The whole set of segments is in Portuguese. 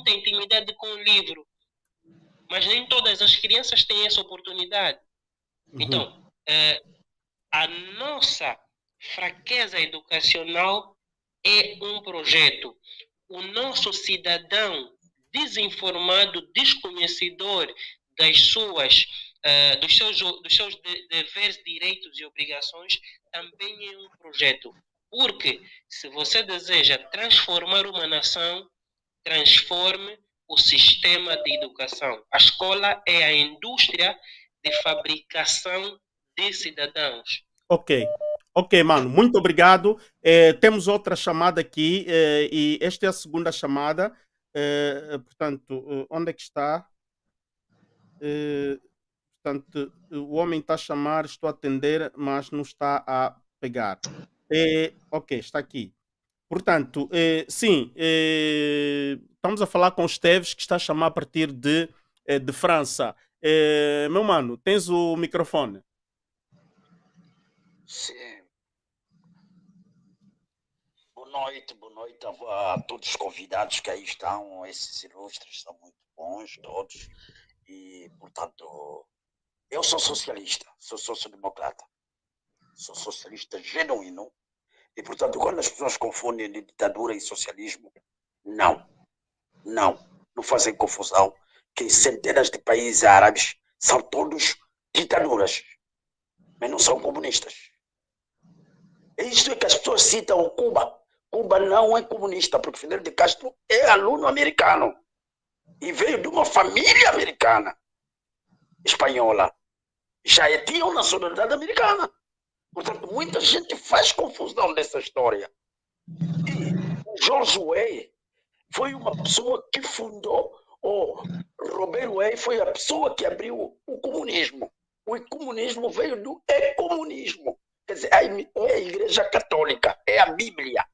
muita intimidade com o livro, mas nem todas as crianças têm essa oportunidade. Então, a nossa fraqueza educacional é um projeto. O nosso cidadão desinformado, desconhecedor dos seus deveres, direitos e obrigações, também é um projeto. Porque se você deseja transformar uma nação, transforme o sistema de educação. A escola é a indústria de fabricação de cidadãos. Ok, mano, muito obrigado. Temos outra chamada aqui e esta é a segunda chamada. Portanto, onde é que está? Portanto, o homem está a chamar, estou a atender, mas não está a pegar. Ok, está aqui. Portanto, sim, estamos a falar com o Esteves, que está a chamar a partir de França. Meu mano, tens o microfone. Sim. Boa noite a todos os convidados que aí estão. Esses ilustres são muito bons, todos. E, portanto, eu sou socialista, sou social-democrata. Sou socialista genuíno. E, portanto, quando as pessoas confundem ditadura e socialismo, não fazem confusão, que em centenas de países árabes são todos ditaduras, mas não são comunistas. É isso que as pessoas citam Cuba. Cuba não é comunista, porque Fidel de Castro é aluno americano e veio de uma família americana, espanhola. Já tinha nacionalidade americana. Portanto, muita gente faz confusão nessa história. E o George Weah foi uma pessoa que fundou, o Robert Weah foi a pessoa que abriu o comunismo. O comunismo veio do comunismo. Quer dizer, é a Igreja Católica, é a Bíblia.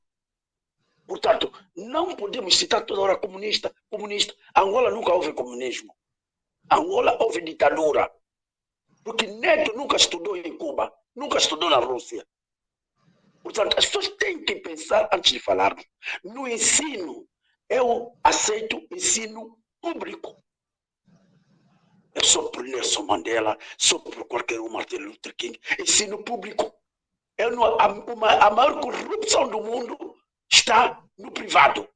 Portanto, não podemos citar toda hora comunista. Angola nunca houve comunismo. Angola houve ditadura. Porque Neto nunca estudou em Cuba, nunca estudou na Rússia. Portanto, as pessoas têm que pensar antes de falar. No ensino, eu aceito ensino público. Eu sou por Nelson Mandela, sou por qualquer um, Martin Luther King. Ensino público. A maior corrupção do mundo está no privado.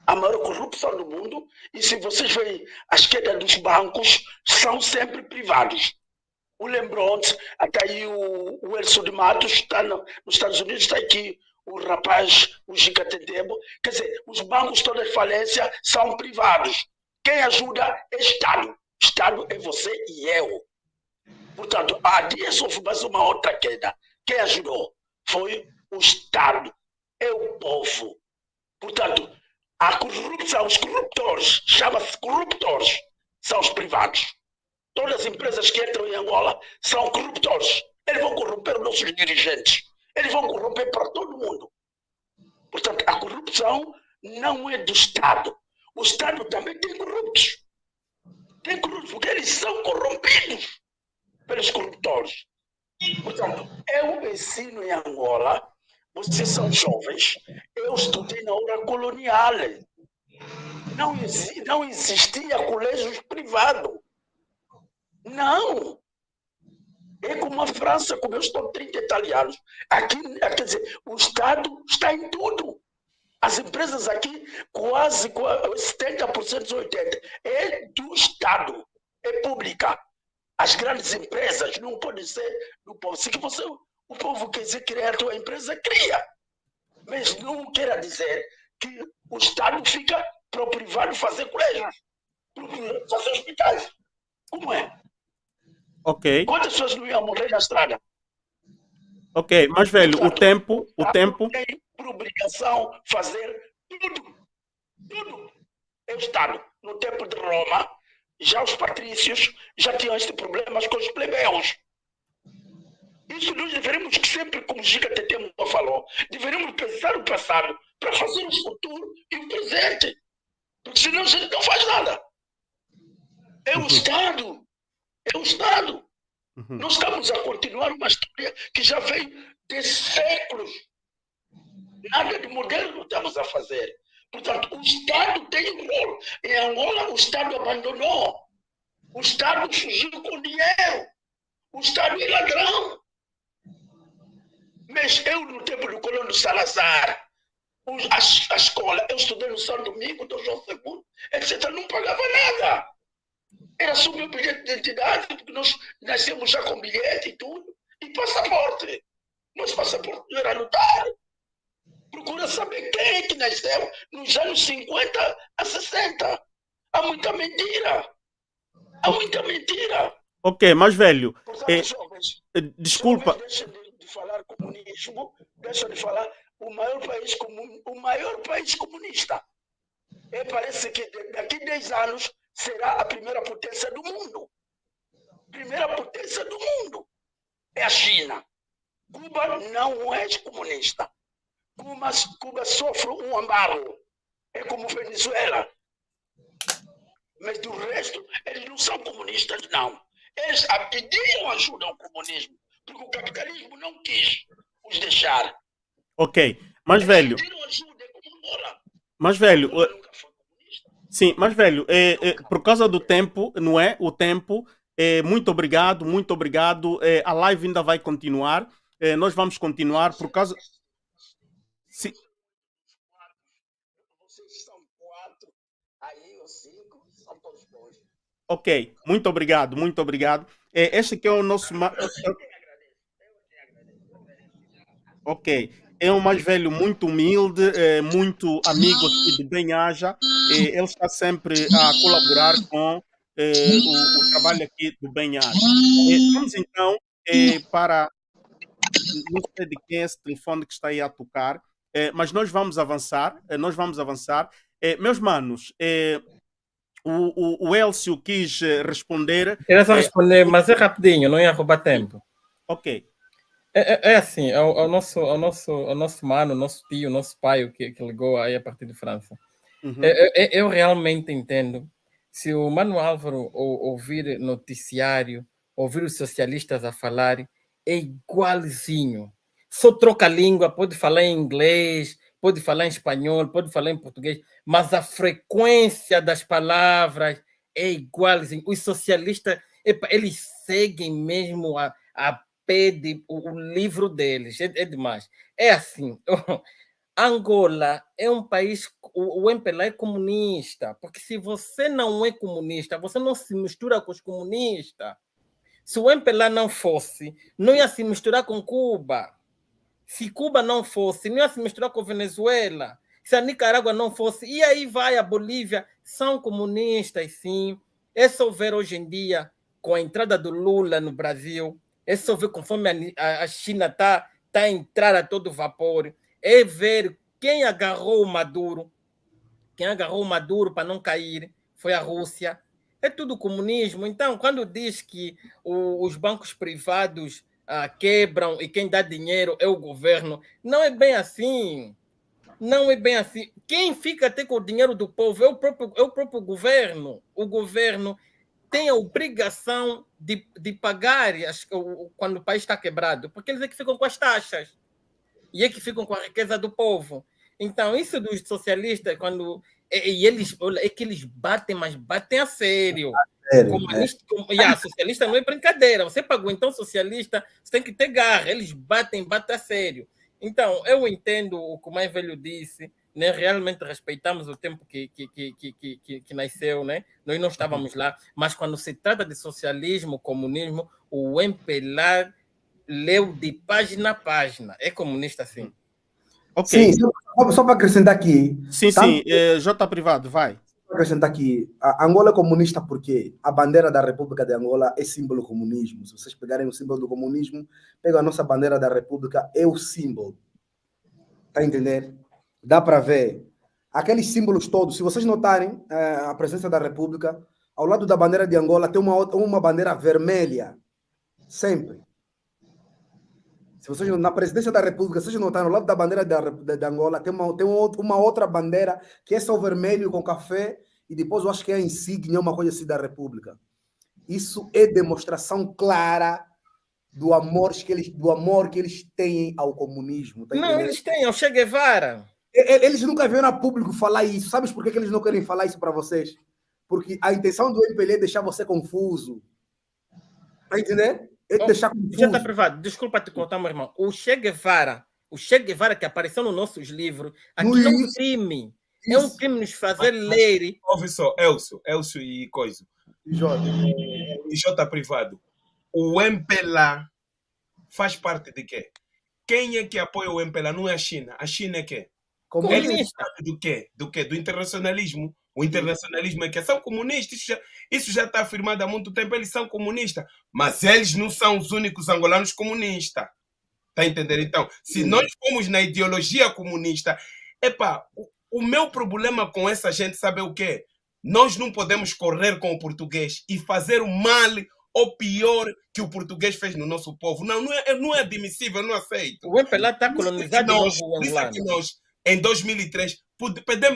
A maior corrupção do mundo, e se vocês veem as quedas dos bancos, são sempre privados. O LeBron, até aí o Elcio de Matos, está nos Estados Unidos, está aqui o rapaz, o Giga Tedebo. Quer dizer, os bancos toda falência são privados. Quem ajuda é Estado. Estado é você e eu. Portanto, há dias houve mais uma outra queda. Quem ajudou foi o Estado, é o povo. Portanto, a corrupção, os corruptores, chama-se corruptores, são os privados. Todas as empresas que entram em Angola são corruptores. Eles vão corromper os nossos dirigentes. Eles vão corromper para todo mundo. Portanto, a corrupção não é do Estado. O Estado também tem corruptos. Tem corruptos, porque eles são corrompidos pelos corruptores. Portanto, eu ensino em Angola, vocês são jovens, eu estudei na hora colonial. Não existia colégios privados. Não. É como a França, como eu estou 30 italianos. Aqui, quer dizer, o Estado está em tudo. As empresas aqui, quase 70%, 80%, é do Estado, é pública. As grandes empresas não podem ser do povo. Se o povo quiser criar a sua empresa, cria. Mas não quer dizer que o Estado fica para o privado fazer colégios, fazer hospitais. Como é? Ok. Quantas pessoas não iam morrer na estrada? Ok, mas velho, Portanto, o tempo... tem por obrigação fazer tudo. É o Estado. No tempo de Roma, já os patrícios já tinham estes problemas com os plebeus. Isso nós deveríamos que sempre, como Giga Tetemo falou, deveríamos pensar no passado para fazer o futuro e o presente. Porque senão a gente não faz nada. É o Estado. É o Estado. Nós estamos a continuar uma história que já veio de séculos. Nada de moderno estamos a fazer. Portanto, o Estado tem um rol. Em Angola, o Estado abandonou. O Estado fugiu com dinheiro. O Estado é ladrão. Mas eu, no tempo do colono Salazar, a escola, eu estudei no São Domingo, do João II, etc., não pagava nada. Era só meu bilhete de identidade, porque nós nascemos já com bilhete e tudo, e passaporte. Nosso passaporte não era lutar. Procura saber quem é que nasceu nos anos 50 a 60. Há muita mentira. Há muita mentira. Ok, mais velho. Portanto, jovens, Desculpa. Deixa de falar comunismo, deixa de falar o maior país comunista. Parece que daqui a 10 anos será a primeira potência do mundo. Primeira potência do mundo é a China. Cuba não é comunista. Cuba sofre um embargo. É como Venezuela. Mas do resto, eles não são comunistas, não. Eles pediram ajuda ao comunismo, porque o capitalismo não quis os deixar. Ok, mais velho. Eles pediram ajuda como Angola. Mais velho. Angola nunca foi comunista. Sim, mais velho. Por causa do tempo, não é? O tempo. Muito obrigado, muito obrigado. A live ainda vai continuar. Nós vamos continuar por causa. Sim. Vocês são 4, aí os 5 são todos bons. Ok, muito obrigado, muito obrigado. Este aqui é o nosso. Ok, é um mais velho muito humilde, muito amigo aqui de Bem-Aja. Ele está sempre a colaborar com o trabalho aqui do Bem-Aja. Vamos então para. Não sei de quem é esse telefone que está aí a tocar, mas nós vamos avançar. Nós vamos avançar. Meus manos, o Elcio quis responder. Era só responder, mas é rapidinho, não ia roubar tempo. Ok. É assim, é o nosso mano, nosso tio, nosso pai que ligou aí a partir de França. Uhum. Eu realmente entendo. Se o Mano Álvaro ouvir noticiário, ouvir os socialistas a falar, é igualzinho. Só troca a língua, pode falar em inglês, pode falar em espanhol, pode falar em português, mas a frequência das palavras é igualzinho. Os socialistas, eles seguem mesmo a pede o livro deles, é demais. É assim, Angola é um país, o MPLA é comunista, porque se você não é comunista, você não se mistura com os comunistas. Se o MPLA não fosse, não ia se misturar com Cuba. Se Cuba não fosse, não ia se misturar com Venezuela. Se a Nicarágua não fosse, e aí vai a Bolívia, são comunistas, sim. É só ver hoje em dia, com a entrada do Lula no Brasil, é só ver conforme a China está a entrar a todo vapor, é ver quem agarrou o Maduro para não cair, foi a Rússia. É tudo comunismo. Então, quando diz que os bancos privados quebram e quem dá dinheiro é o governo, não é bem assim. Não é bem assim. Quem fica até com o dinheiro do povo é o próprio governo. O governo tem a obrigação de pagar quando o país está quebrado, porque eles é que ficam com as taxas e é que ficam com a riqueza do povo. Então, isso dos socialistas, é que eles batem, mas batem a sério. Socialista não é brincadeira. Você pagou, então, socialista, você tem que ter garra. Eles batem a sério. Então, eu entendo o que o mais velho disse, né? Realmente respeitamos o tempo que nasceu, né? Nós não estávamos lá, mas quando se trata de socialismo, comunismo, o MPLA leu de página a página. É comunista, sim. Ok. Sim, só para acrescentar aqui. Sim, J Privado, vai. Para acrescentar aqui, a Angola é comunista porque a bandeira da República de Angola é símbolo do comunismo. Se vocês pegarem o símbolo do comunismo, pegam a nossa bandeira da República, é o símbolo. Está a entender? Dá para ver. Aqueles símbolos todos, se vocês notarem a presença da República, ao lado da bandeira de Angola tem uma bandeira vermelha. Sempre. Se vocês, na presidência da República, se vocês notaram, ao lado da bandeira de Angola, tem uma outra bandeira que é só vermelho com café, e depois eu acho que é a insígnia, uma coisa assim da República. Isso é demonstração clara do amor que eles têm ao comunismo. Tá não, eles têm, ao Che Guevara. Eles nunca vieram a público falar isso. Sabes por que eles não querem falar isso para vocês? Porque a intenção do MPLA é deixar você confuso. Tá entendendo? É deixar confuso. Já está privado. Desculpa te contar, meu irmão. O Che Guevara que apareceu nos nossos livros, aqui é um crime. É um crime nos fazer ler. Ouve só, Elcio e coisa. E J privado. O MPLA faz parte de quê? Quem é que apoia o MPLA? Não é a China. A China é quê? Eles sabem do quê? Do quê? Do internacionalismo. O internacionalismo é que são comunistas. Isso já está afirmado há muito tempo. Eles são comunistas. Mas eles não são os únicos angolanos comunistas. Está a entender? Então, se nós formos na ideologia comunista, o meu problema com essa gente, sabe o quê? Nós não podemos correr com o português e fazer o mal ou pior que o português fez no nosso povo. Não é admissível, eu não aceito. O MPLA está colonizado de novo o angolano. Por isso é que nós, em 2003,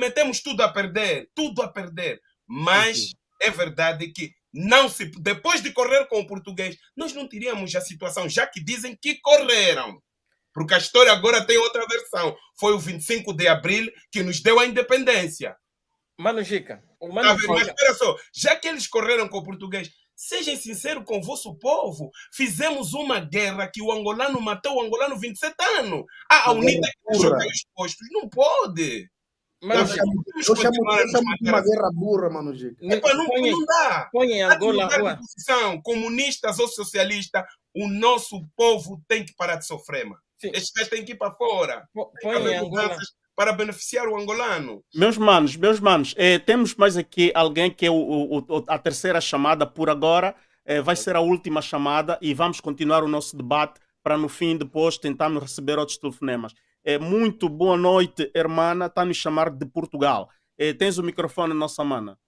metemos tudo a perder. Mas é verdade que depois de correr com o português, nós não teríamos a situação, já que dizem que correram. Porque a história agora tem outra versão. Foi o 25 de abril que nos deu a independência. Mano Gica. Mas espera só, já que eles correram com o português, sejam sinceros com o vosso povo. Fizemos uma guerra que o angolano matou o angolano 27 anos. A UNITA que joga os postos. Não pode. Mas eu chamo de uma guerra burra, Mano Gica. Não dá. Põe em Angola a rua. Comunistas ou socialistas, o nosso povo tem que parar de sofrer, mano. Estes caras têm que ir para fora. Põe em Angola. Para beneficiar o angolano. Meus manos, temos mais aqui alguém que é a terceira chamada por agora. Vai ser a última chamada e vamos continuar o nosso debate para no fim depois tentarmos receber outros telefonemas. Muito boa noite, hermana. Está a nos chamar de Portugal. Tens o microfone, nossa mana.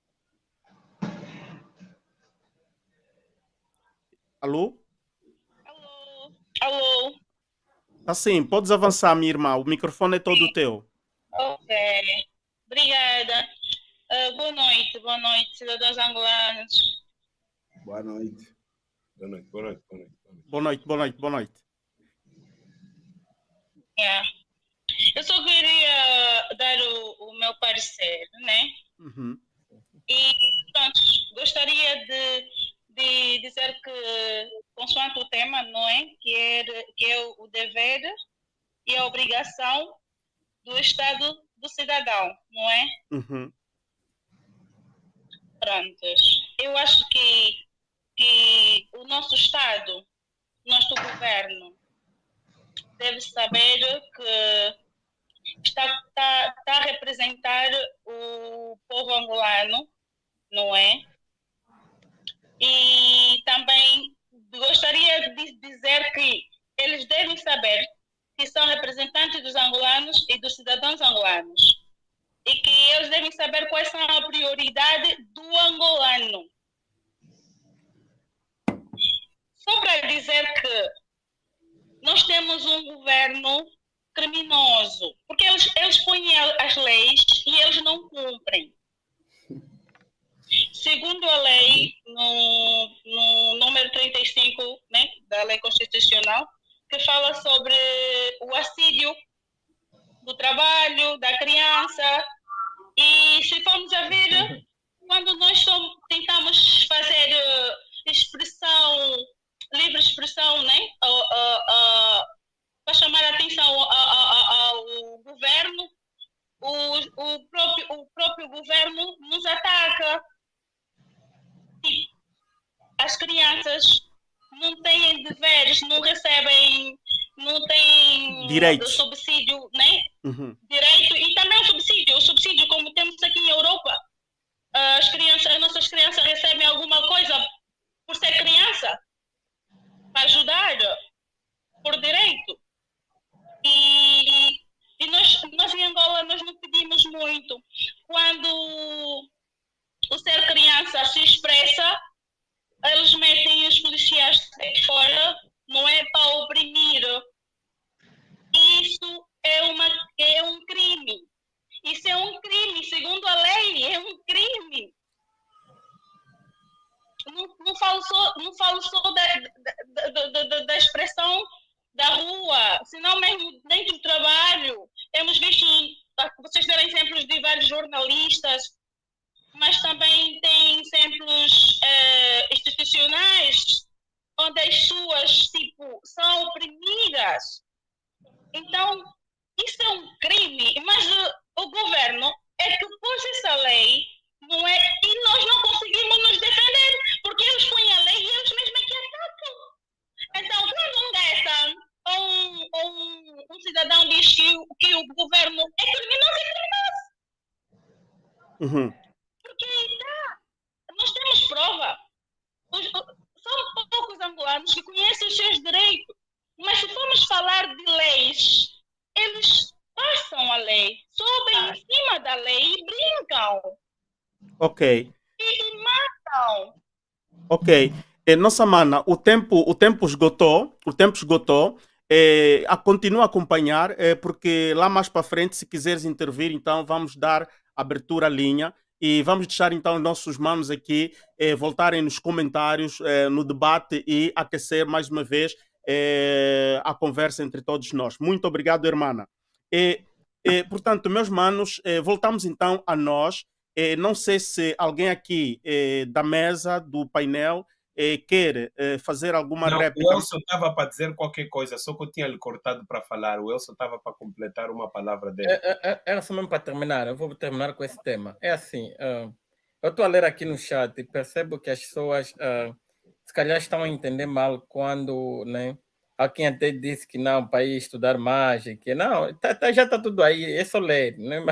Alô? Alô? Assim, podes avançar, minha irmã. O microfone é todo teu. Ok. Obrigada. Boa noite, cidadãos angolanos. Boa noite. Boa noite. Yeah. Eu só queria dar o meu parecer, né? Uhum. E, pronto, gostaria de dizer que, consoante o tema, não é? Que é o dever e a obrigação do Estado do cidadão, não é? Uhum. Prontos. Eu acho que o nosso Estado, o nosso governo, deve saber que está a representar o povo angolano, não é? E também gostaria de dizer que eles devem saber que são representantes dos angolanos e dos cidadãos angolanos. E que eles devem saber quais são a prioridade do angolano. Só para dizer que nós temos um governo criminoso, porque eles põem as leis e eles não cumprem. Segundo a lei, no número 35, né, da lei constitucional, que fala sobre o assídio do trabalho, da criança, e se formos a ver, quando nós tentamos fazer livre expressão, né, para chamar a atenção ao governo, o próprio governo nos ataca. As crianças não têm deveres, não recebem, não têm direitos. Subsídio, né? Uhum. Direito e também o subsídio como temos aqui em Europa. As nossas crianças recebem alguma coisa por ser criança, para ajudar, por direito. E nós em Angola nós não pedimos muito. Quando o ser criança se expressa, eles metem os policiais fora, não é para oprimir. Isso é um crime. Isso é um crime, segundo a lei, é um crime. Não falo só da expressão da rua, senão mesmo dentro do trabalho. Temos visto vocês deram exemplos de vários jornalistas, mas também tem exemplos institucionais onde as suas tipo, são oprimidas. Então, isso é um crime, mas o governo é que pôs essa lei, não é? E nós não conseguimos nos defender, porque eles põem a lei e eles mesmos é que atacam. Então, quando um dessa ou um cidadão diz que o governo é criminoso, é criminoso. Uhum. Porque nós temos prova. São poucos angolanos que conhecem os seus direitos. Mas se formos falar de leis, eles passam a lei, sobem em cima da lei e brincam. Ok. E matam. Ok. Nossa mana, o tempo esgotou. O tempo esgotou. Continua a acompanhar, porque lá mais para frente, se quiseres intervir, então vamos dar abertura à linha e vamos deixar então os nossos manos aqui voltarem nos comentários, no debate e aquecer mais uma vez a conversa entre todos nós. Muito obrigado, irmã. Portanto, meus manos, voltamos então a nós. Não sei se alguém aqui da mesa, do painel, quer fazer alguma Não, réplica. o Elson estava para dizer qualquer coisa, só que eu tinha lhe cortado para falar. O Elson estava para completar uma palavra dele. Era só mesmo para terminar. Eu vou terminar com esse tema. É assim, eu estou a ler aqui no chat e percebo que as pessoas se calhar estão a entender mal quando, né? Há quem até disse que não, para ir estudar mágica. Não, já está tudo aí, é só ler. Não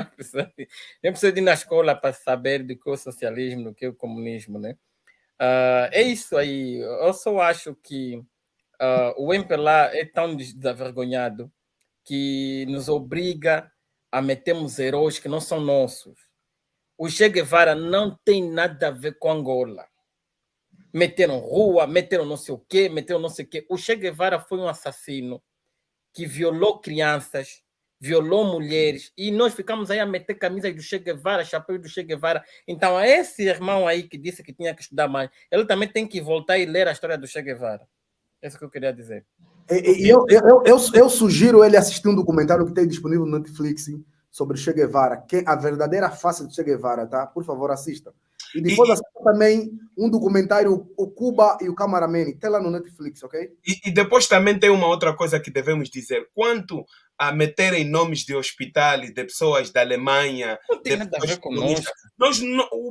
precisa de ir na escola para saber do que é o socialismo, do que é o comunismo, né? É isso aí. Eu só acho que o MPLA é tão desavergonhado que nos obriga a metermos heróis que não são nossos. O Che Guevara não tem nada a ver com Angola. Meteram rua, meteram não sei o quê, meteram não sei o quê. O Che Guevara foi um assassino que violou crianças, violou mulheres, e nós ficamos aí a meter camisas do Che Guevara, chapéu do Che Guevara. Então, esse irmão aí que disse que tinha que estudar mais, ele também tem que voltar e ler a história do Che Guevara. É isso que eu queria dizer. Eu sugiro ele assistir um documentário que tem disponível no Netflix sobre Che Guevara, a verdadeira face de Che Guevara, tá? Por favor, assista. E depois assista também um documentário, o Cuba e o Camaraman, tem lá no Netflix, ok? E depois também tem uma outra coisa que devemos dizer. Quanto a meterem nomes de hospital e de pessoas da Alemanha... Não tem nada a ver conosco.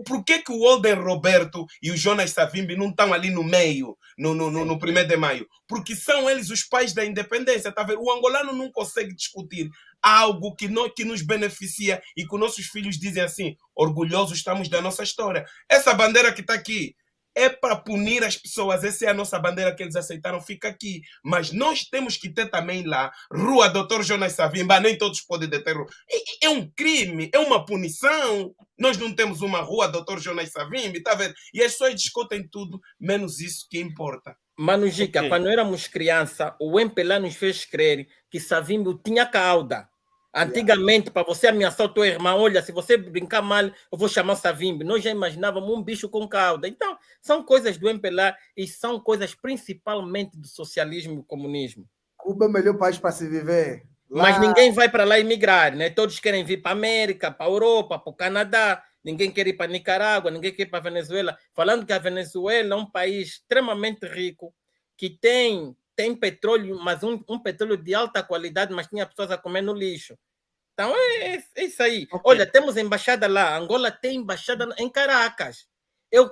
Por que o Walden Roberto e o Jonas Savimbi não estão ali no meio, no 1º de maio? Porque são eles os pais da independência, tá vendo? O angolano não consegue discutir algo que nos beneficia e que nossos filhos dizem assim, orgulhosos estamos da nossa história. Essa bandeira que está aqui é para punir as pessoas, essa é a nossa bandeira que eles aceitaram, fica aqui. Mas nós temos que ter também lá, Rua Dr. Jonas Savimbi, nem todos podem deter. É um crime, é uma punição. Nós não temos uma Rua Dr. Jonas Savimbi, tá vendo? E as pessoas discutem tudo, menos isso que importa. Mano Gica, quando éramos criança, o MPLA nos fez crer que Savimbi tinha cauda. Antigamente, para você ameaçar o teu irmão, olha, se você brincar mal, eu vou chamar Savimbi. Nós já imaginávamos um bicho com cauda. Então, são coisas do MPLA e são coisas principalmente do socialismo e do comunismo. Cuba é o melhor país para se viver. Mas ninguém vai para lá emigrar, né? Todos querem vir para a América, para a Europa, para o Canadá. Ninguém quer ir para Nicarágua, ninguém quer ir para a Venezuela. Falando que a Venezuela é um país extremamente rico, que tem petróleo, mas um petróleo de alta qualidade, mas tinha pessoas a comer no lixo. Então, é isso aí. Okay. Olha, temos embaixada lá. Angola tem embaixada em Caracas. Eu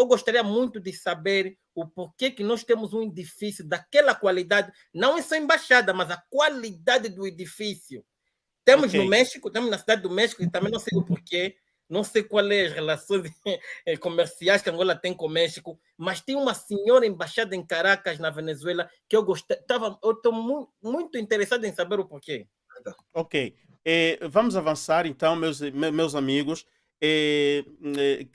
gostaria muito de saber o porquê que nós temos um edifício daquela qualidade. Não é só embaixada, mas a qualidade do edifício. Temos no México, temos na cidade do México, e também não sei o porquê. Não sei qual é as relações comerciais que Angola tem com o México, mas tem uma senhora embaixada em Caracas, na Venezuela, que eu estou muito interessado em saber o porquê. Ok. Vamos avançar, então, meus amigos.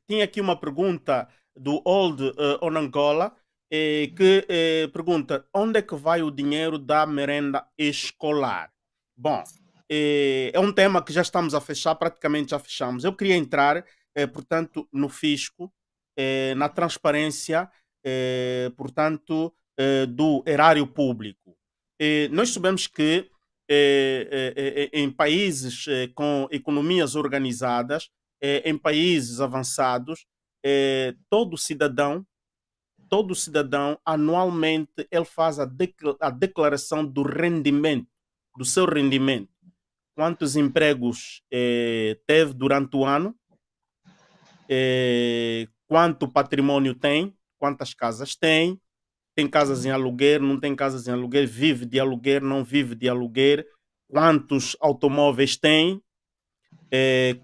Tinha aqui uma pergunta do Old on Angola, que pergunta: onde é que vai o dinheiro da merenda escolar? Bom, é um tema que já estamos a fechar, praticamente já fechamos. Eu queria entrar, portanto, no fisco, na transparência, portanto, do erário público. Nós sabemos que em países com economias organizadas, em países avançados, todo cidadão anualmente ele faz a declaração do rendimento, do seu rendimento. Quantos empregos teve durante o ano, quanto patrimônio tem, quantas casas tem casas em aluguer, não tem casas em aluguer, vive de aluguer, não vive de aluguer, quantos automóveis tem,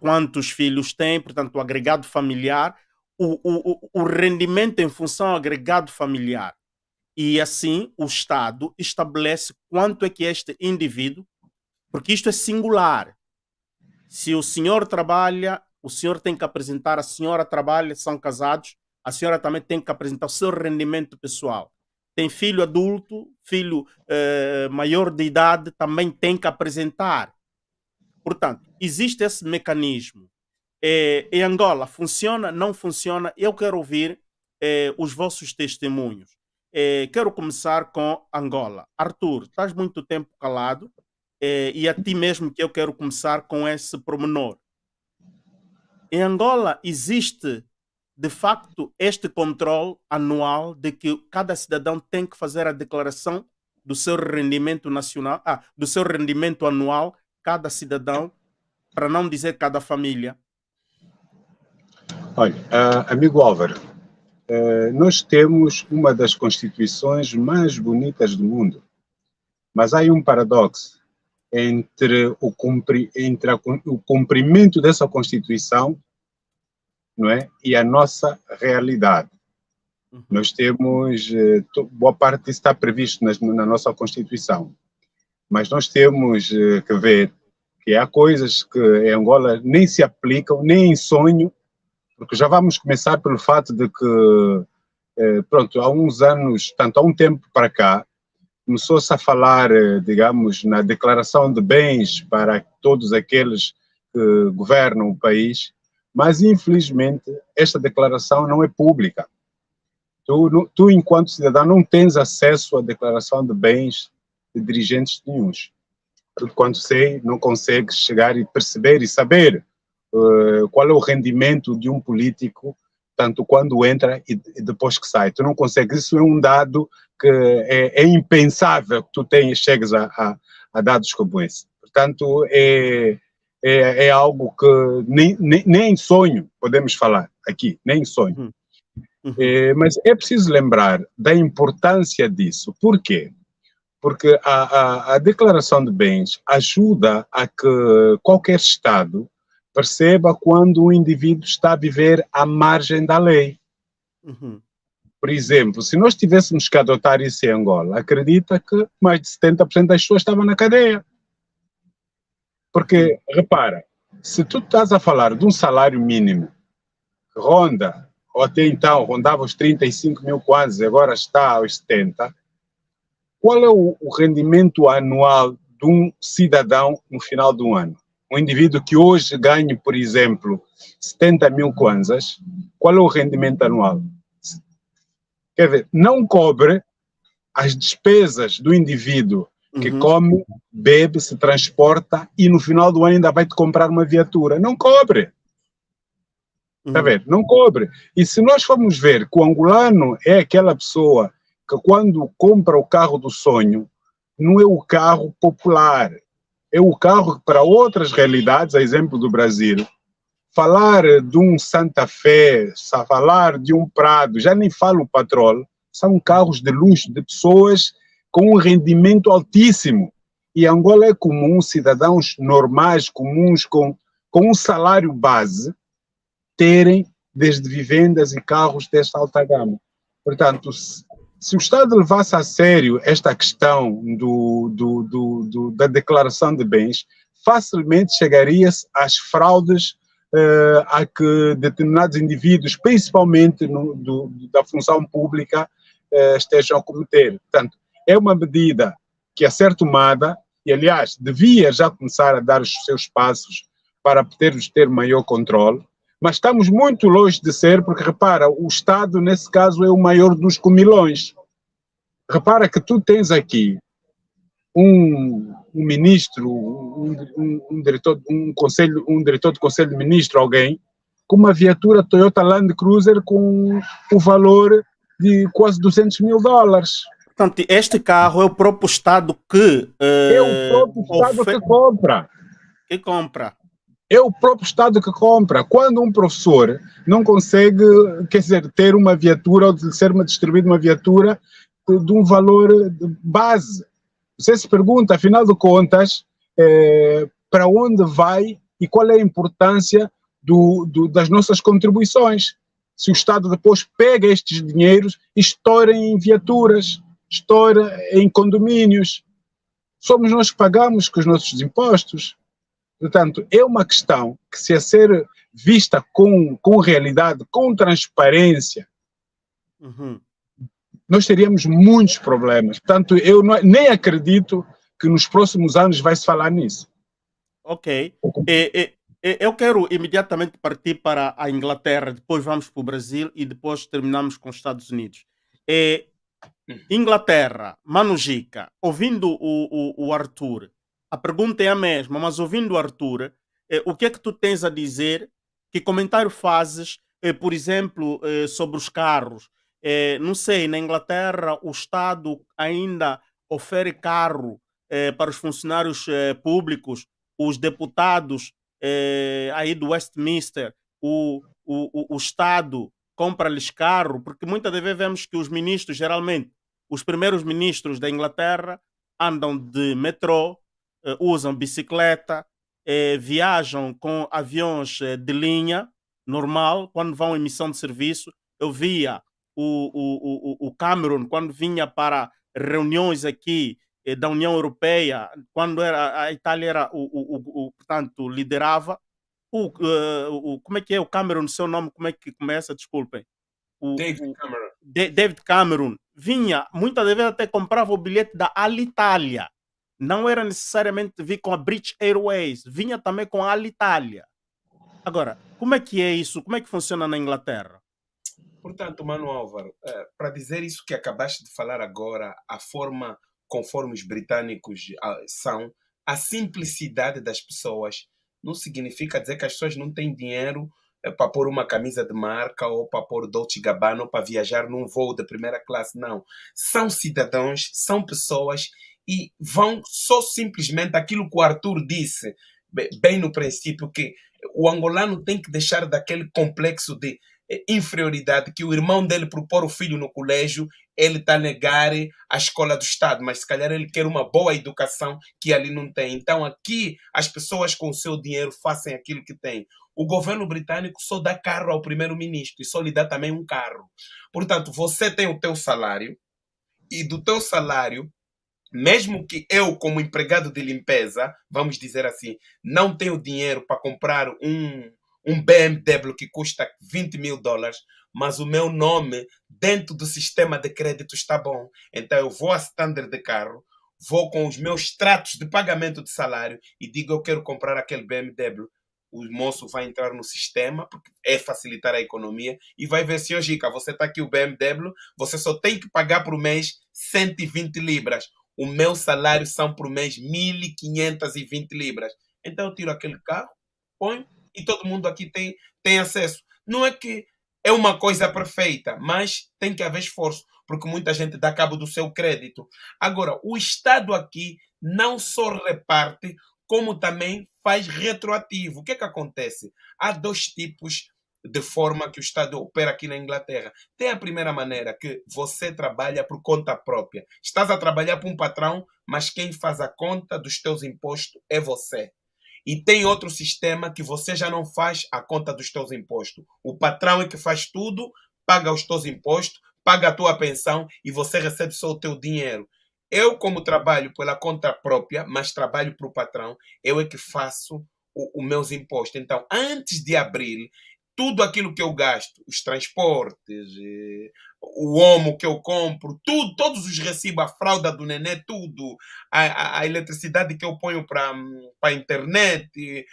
quantos filhos tem, portanto o agregado familiar, o rendimento em função ao agregado familiar. E assim o Estado estabelece quanto é que este indivíduo, porque isto é singular. Se o senhor trabalha, o senhor tem que apresentar, a senhora trabalha, são casados, a senhora também tem que apresentar o seu rendimento pessoal. Tem filho adulto, filho maior de idade, também tem que apresentar. Portanto, existe esse mecanismo. Em Angola, funciona, não funciona? Eu quero ouvir os vossos testemunhos. Quero começar com Angola. Arthur, estás muito tempo calado e a ti mesmo que eu quero começar com esse pormenor. Em Angola existe, de facto, este controle anual de que cada cidadão tem que fazer a declaração do seu rendimento nacional, do seu rendimento anual, cada cidadão, para não dizer cada família? Olha, amigo Álvaro, nós temos uma das constituições mais bonitas do mundo, mas há um paradoxo entre o cumprimento dessa Constituição, não é, e a nossa realidade. Nós temos, boa parte disso está previsto na nossa Constituição, mas nós temos que ver que há coisas que em Angola nem se aplicam, nem em sonho, porque já vamos começar pelo fato de que, pronto, há uns anos, tanto há um tempo para cá, começou-se a falar, digamos, na declaração de bens para todos aqueles que governam o país, mas infelizmente esta declaração não é pública. Tu enquanto cidadão, não tens acesso à declaração de bens de dirigentes nenhuns. Tudo quanto sei, não consegues chegar e perceber e saber qual é o rendimento de um político, tanto quando entra e depois que sai. Tu não consegues, isso é um dado que é impensável que tu chegues a dados como esse. Portanto, é algo que nem em sonho podemos falar aqui, nem em sonho. Mas é preciso lembrar da importância disso. Por quê? Porque a declaração de bens ajuda a que qualquer Estado perceba quando o indivíduo está a viver à margem da lei. Por exemplo, se nós tivéssemos que adotar isso em Angola, acredita que mais de 70% das pessoas estavam na cadeia. Porque, repara, se tu estás a falar de um salário mínimo que ronda, ou até então rondava os 35 mil kwanzas, agora está aos 70, qual é o rendimento anual de um cidadão no final do ano? Um indivíduo que hoje ganha, por exemplo, 70 mil kwanzas, qual é o rendimento anual? Quer dizer, não cobre as despesas do indivíduo que come, bebe, se transporta e no final do ano ainda vai te comprar uma viatura. Não cobre. Está a ver? Não cobre. E se nós formos ver que o angolano é aquela pessoa que quando compra o carro do sonho, não é o carro popular, é o carro que para outras realidades, a exemplo do Brasil, falar de um Santa Fé, falar de um Prado, já nem falo o Patrol, são carros de luxo, de pessoas com um rendimento altíssimo. E Angola é comum, cidadãos normais, comuns, com um salário base, terem desde vivendas e carros desta alta gama. Portanto, se o Estado levasse a sério esta questão da declaração de bens, facilmente chegaria-se às fraudes a que determinados indivíduos, principalmente da função pública, estejam a cometer. Portanto, é uma medida que a ser tomada, e aliás, devia já começar a dar os seus passos para ter maior controle, mas estamos muito longe de ser, porque repara, o Estado nesse caso é o maior dos comilões. Repara que tu tens aqui um um ministro, diretor, um diretor de conselho de ministro, alguém, com uma viatura Toyota Land Cruiser com o valor de quase 200 mil dólares. Portanto, este carro é o próprio Estado que É o próprio Estado que compra. Que compra. É o próprio Estado que compra. Quando um professor não consegue, quer dizer, ter uma viatura ou ser distribuída uma viatura de um valor de base. Você se pergunta, afinal de contas, para onde vai e qual é a importância das nossas contribuições. Se o Estado depois pega estes dinheiros e estoura em viaturas, estoura em condomínios. Somos nós que pagamos com os nossos impostos. Portanto, é uma questão que, se a ser vista com realidade, com transparência, nós teríamos muitos problemas. Portanto, eu nem acredito que nos próximos anos vai se falar nisso. Ok. Eu quero imediatamente partir para a Inglaterra, depois vamos para o Brasil e depois terminamos com os Estados Unidos. Inglaterra, Manujica, ouvindo o Arthur, a pergunta é a mesma, mas ouvindo o Arthur, o que é que tu tens a dizer? Que comentário fazes, por exemplo, sobre os carros? Não sei, na Inglaterra o Estado ainda oferece carro para os funcionários públicos, os deputados aí do Westminster, o Estado compra-lhes carro, porque muitas vezes vemos que os ministros, geralmente, os primeiros ministros da Inglaterra andam de metrô, usam bicicleta, viajam com aviões de linha normal, quando vão em missão de serviço. Eu via o Cameron, quando vinha para reuniões aqui da União Europeia, quando a Itália era portanto, liderava. Como é que é o Cameron, seu nome, como é que começa? Desculpem. David Cameron. David Cameron vinha, muitas vezes até comprava o bilhete da Alitalia. Não era necessariamente vir com a British Airways, vinha também com a Alitalia. Agora, como é que é isso? Como é que funciona na Inglaterra? Portanto, Mano Álvaro, para dizer isso que acabaste de falar agora, a forma conforme os britânicos são, a simplicidade das pessoas não significa dizer que as pessoas não têm dinheiro para pôr uma camisa de marca ou para pôr Dolce Gabbana ou para viajar num voo de primeira classe. Não. São cidadãos, são pessoas e vão só simplesmente aquilo que o Arthur disse, bem no princípio, que o angolano tem que deixar daquele complexo de inferioridade que o irmão dele, por pôr o filho no colégio, ele está a negar a escola do Estado, mas se calhar ele quer uma boa educação que ali não tem. Então aqui as pessoas com o seu dinheiro fazem aquilo que têm. O governo britânico só dá carro ao primeiro-ministro e só lhe dá também um carro. Portanto, você tem o teu salário e do teu salário, mesmo que eu, como empregado de limpeza, vamos dizer assim, não tenho dinheiro para comprar um BMW que custa 20 mil dólares, mas o meu nome dentro do sistema de crédito está bom. Então eu vou a standard de carro, vou com os meus tratos de pagamento de salário e digo eu quero comprar aquele BMW. O moço vai entrar no sistema, porque é facilitar a economia, e vai ver, senhor Gica, você está aqui o BMW, você só tem que pagar por mês 120 libras. O meu salário são por mês 1.520 libras. Então eu tiro aquele carro, ponho, e todo mundo aqui tem acesso. Não é que é uma coisa perfeita, mas tem que haver esforço, porque muita gente dá cabo do seu crédito. Agora, o Estado aqui não só reparte, como também faz retroativo. O que é que acontece? Há dois tipos de forma que o Estado opera aqui na Inglaterra. Tem a primeira maneira, que você trabalha por conta própria. Estás a trabalhar para um patrão, mas quem faz a conta dos teus impostos é você. E tem outro sistema que você já não faz a conta dos teus impostos. O patrão é que faz tudo, paga os teus impostos, paga a tua pensão e você recebe só o teu dinheiro. Eu, como trabalho pela conta própria, mas trabalho para o patrão, eu é que faço os meus impostos. Então, antes de abril, tudo aquilo que eu gasto, os transportes, o homo que eu compro, tudo, todos os recibos, a fralda do nenê, tudo, a eletricidade que eu ponho para a internet,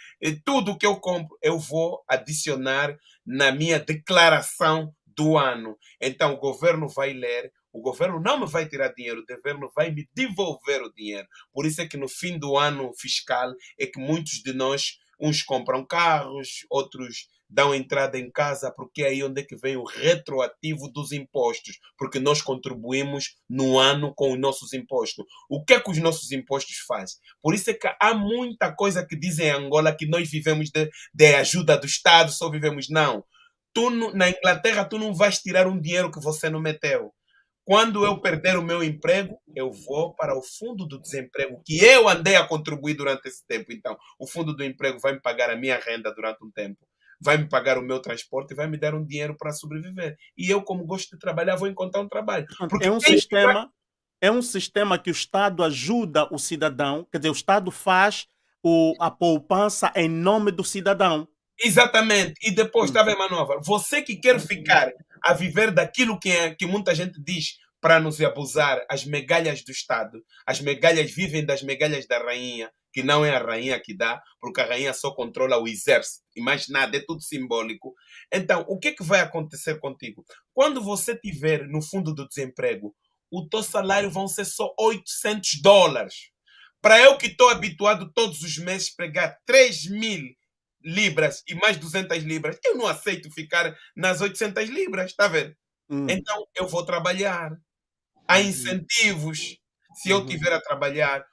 tudo que eu compro, eu vou adicionar na minha declaração do ano. Então o governo vai ler, o governo não me vai tirar dinheiro, o governo vai me devolver o dinheiro. Por isso é que no fim do ano fiscal é que muitos de nós, uns compram carros, outros dão entrada em casa, porque é aí onde é que vem o retroativo dos impostos, porque nós contribuímos no ano com os nossos impostos. O que é que os nossos impostos fazem? Por isso é que há muita coisa que dizem em Angola que nós vivemos de ajuda do Estado, só vivemos. Não. Na Inglaterra, tu não vais tirar um dinheiro que você não meteu. Quando eu perder o meu emprego, eu vou para o fundo do desemprego, que eu andei a contribuir durante esse tempo. Então, o fundo do emprego vai me pagar a minha renda durante um tempo, vai me pagar o meu transporte e vai me dar um dinheiro para sobreviver. E eu, como gosto de trabalhar, vou encontrar um trabalho. Porque é um sistema que o Estado ajuda o cidadão, quer dizer, o Estado faz a poupança em nome do cidadão. Exatamente. E depois, está bem, Manova, você que quer ficar a viver daquilo que muita gente diz para nos abusar, as migalhas do Estado, as migalhas vivem das migalhas da rainha, que não é a rainha que dá, porque a rainha só controla o exército, e mais nada, é tudo simbólico. Então, o que é que vai acontecer contigo? Quando você estiver no fundo do desemprego, o teu salário vão ser só $800. Para eu que estou habituado todos os meses a pegar 3.000 libras e mais 200 libras, eu não aceito ficar nas 800 libras, está vendo? Então, eu vou trabalhar. Há incentivos. Se eu estiver a trabalhar,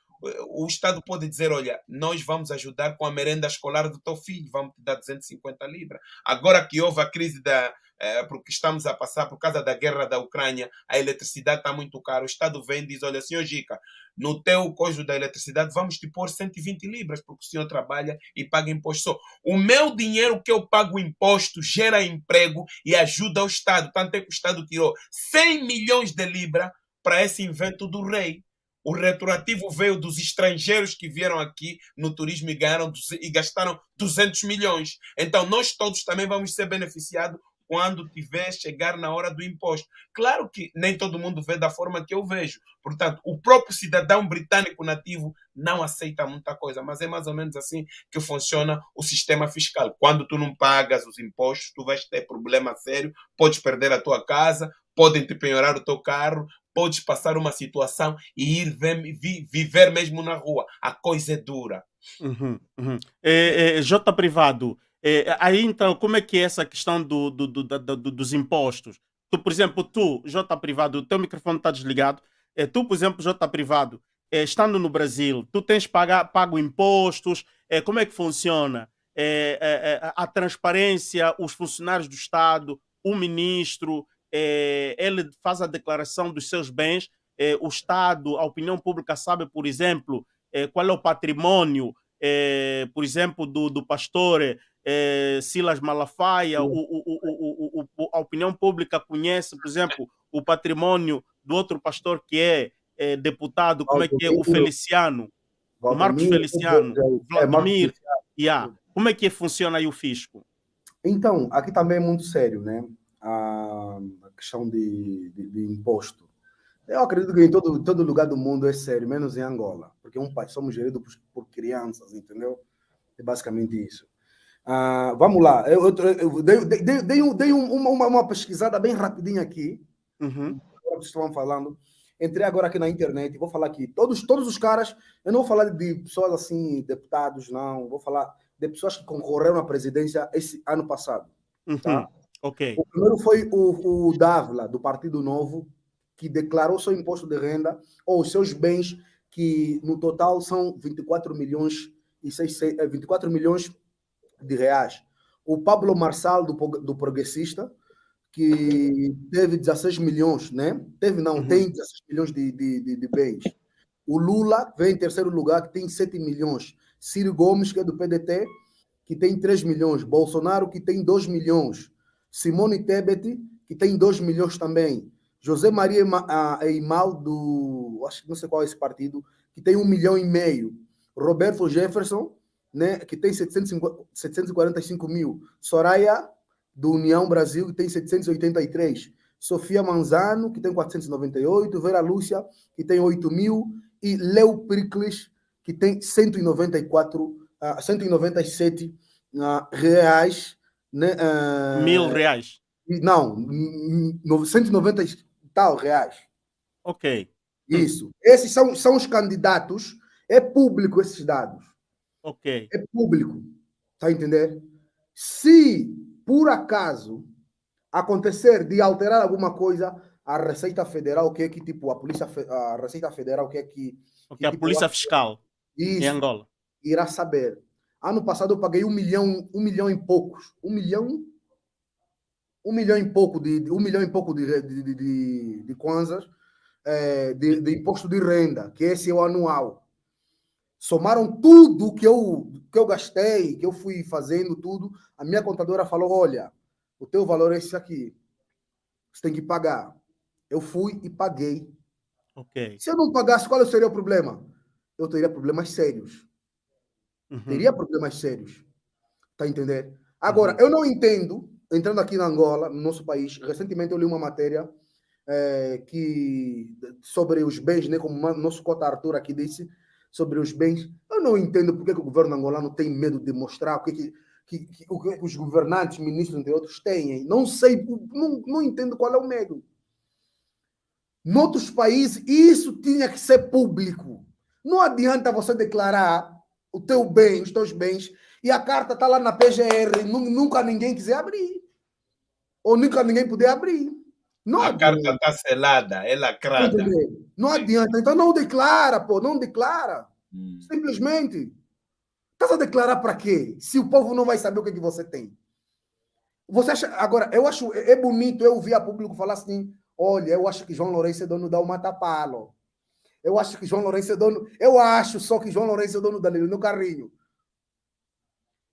o Estado pode dizer, olha, nós vamos ajudar com a merenda escolar do teu filho, vamos te dar 250 libras. Agora que houve a crise porque estamos a passar por causa da guerra da Ucrânia, a eletricidade está muito cara, o Estado vem e diz, olha, senhor Gica, no teu coisa da eletricidade vamos te pôr 120 libras, porque o senhor trabalha e paga imposto só. O meu dinheiro que eu pago imposto gera emprego e ajuda o Estado. Tanto é que o Estado tirou 100 milhões de libras para esse invento do rei. O retroativo veio dos estrangeiros que vieram aqui no turismo e gastaram 200 milhões. Então, nós todos também vamos ser beneficiados quando tiver chegar na hora do imposto. Claro que nem todo mundo vê da forma que eu vejo. Portanto, o próprio cidadão britânico nativo não aceita muita coisa, mas é mais ou menos assim que funciona o sistema fiscal. Quando tu não pagas os impostos, tu vais ter problema sério, podes perder a tua casa, podem te penhorar o teu carro, podes passar uma situação e ir viver mesmo na rua. A coisa é dura. J Privado, aí então, como é que é essa questão dos impostos? Tu, por exemplo, J Privado, o teu microfone está desligado. Tu, por exemplo, J Privado, estando no Brasil, tu tens pago impostos, como é que funciona? A transparência, os funcionários do Estado, o ministro, ele faz a declaração dos seus bens, o Estado, a opinião pública sabe, por exemplo, qual é o patrimônio, por exemplo, do pastor Silas Malafaia, a opinião pública conhece, por exemplo, o patrimônio do outro pastor que é deputado, como é que é o Feliciano, o Marcos Feliciano, Vladimir, como é que funciona aí o fisco? Então, aqui também é muito sério, né? A questão de imposto. Eu acredito que em todo lugar do mundo é sério, menos em Angola, porque somos geridos por crianças, entendeu? É basicamente isso. Vamos lá, eu dei uma pesquisada bem rapidinha aqui, agora que vocês estavam falando, entrei agora aqui na internet, vou falar aqui, todos os caras, eu não vou falar de pessoas assim, deputados, não, vou falar de pessoas que concorreram à presidência esse ano passado, tá? Okay. O primeiro foi o Dávila, do Partido Novo, que declarou seu imposto de renda, ou os seus bens, que no total são 24 milhões de reais. O Pablo Marçal, do Progressista, que teve 16 milhões, né? Tem 16 milhões de bens. O Lula vem em terceiro lugar, que tem 7 milhões. Ciro Gomes, que é do PDT, que tem 3 milhões. Bolsonaro, que tem 2 milhões. Simone Tebet, que tem 2 milhões também. José Maria Eimal, acho que não sei qual é esse partido, que tem 1,5 milhão. Roberto Jefferson, né, que tem 745 mil. Soraya, do União Brasil, que tem 783. Sofia Manzano, que tem 498. Vera Lúcia, que tem 8 mil. E Leo Pericles, que tem 197 reais. Né, R$1.000. Não, 190 e tal reais. Ok. Isso. Esses são os candidatos. É público esses dados. Ok. É público. Está a entender? Se, por acaso, acontecer de alterar alguma coisa, a Receita Federal, que é que tipo, a Receita Federal, que é que Ok, a tipo, Polícia Fiscal em isso, Angola. irá saber. Ano passado eu paguei 1 milhão e poucos. 1 milhão e pouco de kwanzas, de imposto de renda, que esse é o anual. Somaram tudo que eu gastei, que eu fui fazendo tudo. A minha contadora falou: olha, o teu valor é esse aqui. Você tem que pagar. Eu fui e paguei. Ok. Se eu não pagasse, qual seria o problema? Eu teria problemas sérios. Teria problemas sérios. Tá entendendo? Agora, eu não entendo, entrando aqui na Angola, no nosso país, recentemente eu li uma matéria sobre os bens, né, como o nosso cota Arthur aqui disse, sobre os bens. Eu não entendo porque que o governo angolano tem medo de mostrar o que os governantes, ministros, entre outros, têm. Não sei, não entendo qual é o medo. Noutros países, isso tinha que ser público. Não adianta você declarar o teu bem, os teus bens, e a carta está lá na PGR, nunca ninguém quiser abrir. Ou nunca ninguém puder abrir. Não a adianta. carta está selada, é lacrada. Não adianta. Então não declara, pô, não declara. Simplesmente. Estás a declarar para quê? Se o povo não vai saber o que você tem. Você acha... Agora, eu acho é bonito eu ouvir a público falar assim: olha, eu acho que João Lourenço é dono da Matapalo. Eu acho que João Lourenço é dono. Eu acho só que João Lourenço é dono da Lili no Carrinho.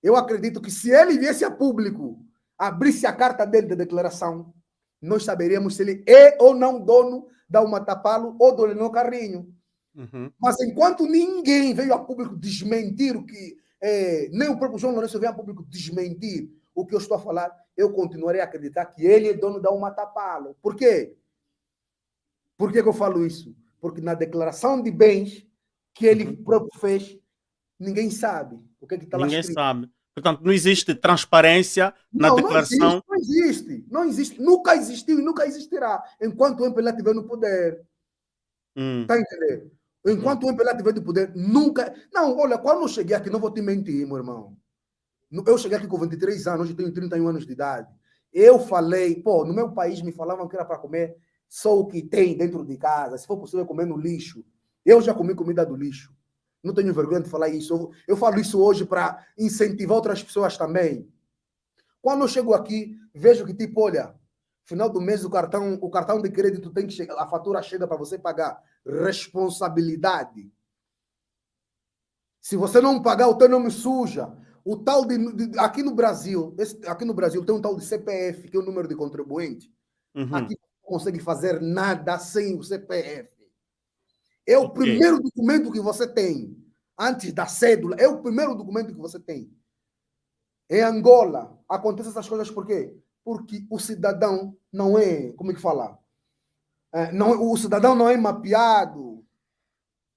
Eu acredito que se ele viesse a público, abrisse a carta dele de declaração, nós saberíamos se ele é ou não dono da Matapalo ou do Lino Carrinho. Mas enquanto ninguém veio a público desmentir o que... nem o próprio João Lourenço veio a público desmentir o que eu estou a falar, eu continuarei a acreditar que ele é dono da Matapalo. Por quê? Por que eu falo isso? Porque na declaração de bens que ele próprio fez, ninguém sabe o que está lá escrito. Ninguém sabe. Portanto, não existe transparência na declaração. Não existe. Nunca existiu e nunca existirá enquanto o MPLA estiver no poder. Está entendendo? Enquanto o MPLA estiver no poder, nunca... Não, olha, quando eu cheguei aqui, não vou te mentir, meu irmão. Eu cheguei aqui com 23 anos, hoje tenho 31 anos de idade. Eu falei, pô, no meu país me falavam que era para comer só o que tem dentro de casa, se for possível comer no lixo. Eu já comi comida do lixo. Não tenho vergonha de falar isso. Eu falo isso hoje para incentivar outras pessoas também. Quando eu chego aqui, vejo que, tipo, olha, final do mês o cartão de crédito tem que chegar, a fatura chega para você pagar. Responsabilidade. Se você não pagar, o teu nome suja. O tal aqui no Brasil tem um tal de CPF, que é o número de contribuinte. Aqui não consegue fazer nada sem o CPF. É o primeiro documento que você tem. Antes da cédula, é o primeiro documento que você tem. Em Angola, acontecem essas coisas por quê? Porque o cidadão não é, como é que fala? O cidadão não é mapeado.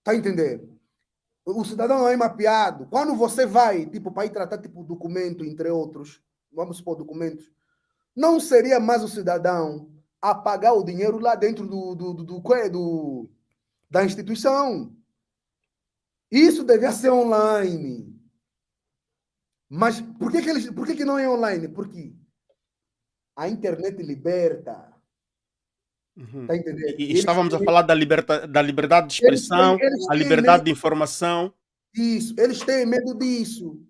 Tá entendendo? O cidadão não é mapeado. Quando você vai, tipo, para ir tratar, tipo, documento, entre outros, vamos supor, documentos, não seria mais o cidadão a pagar o dinheiro lá dentro da instituição. Isso devia ser online. Mas por que não é online? Porque a internet liberta. Tá entendendo? E estávamos a falar da liberdade de expressão, a liberdade de informação. Isso, eles têm medo disso.